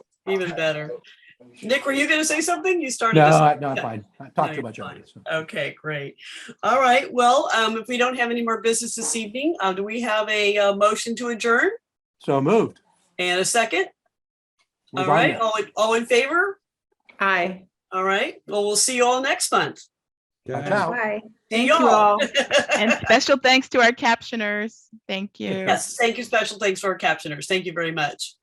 Nick, were you going to say something? You started. No, I'm fine. I talked too much already. So. Okay, great. All right. Well, if we don't have any more business this evening, do we have a motion to adjourn? So moved. And a second? Move All right. on All in favor? Aye. All right. Well, we'll see you all next month. Bye. See Thank y'all. you all. And special thanks to our captioners. Thank you. Yes, thank you. Special thanks to our captioners. Thank you very much.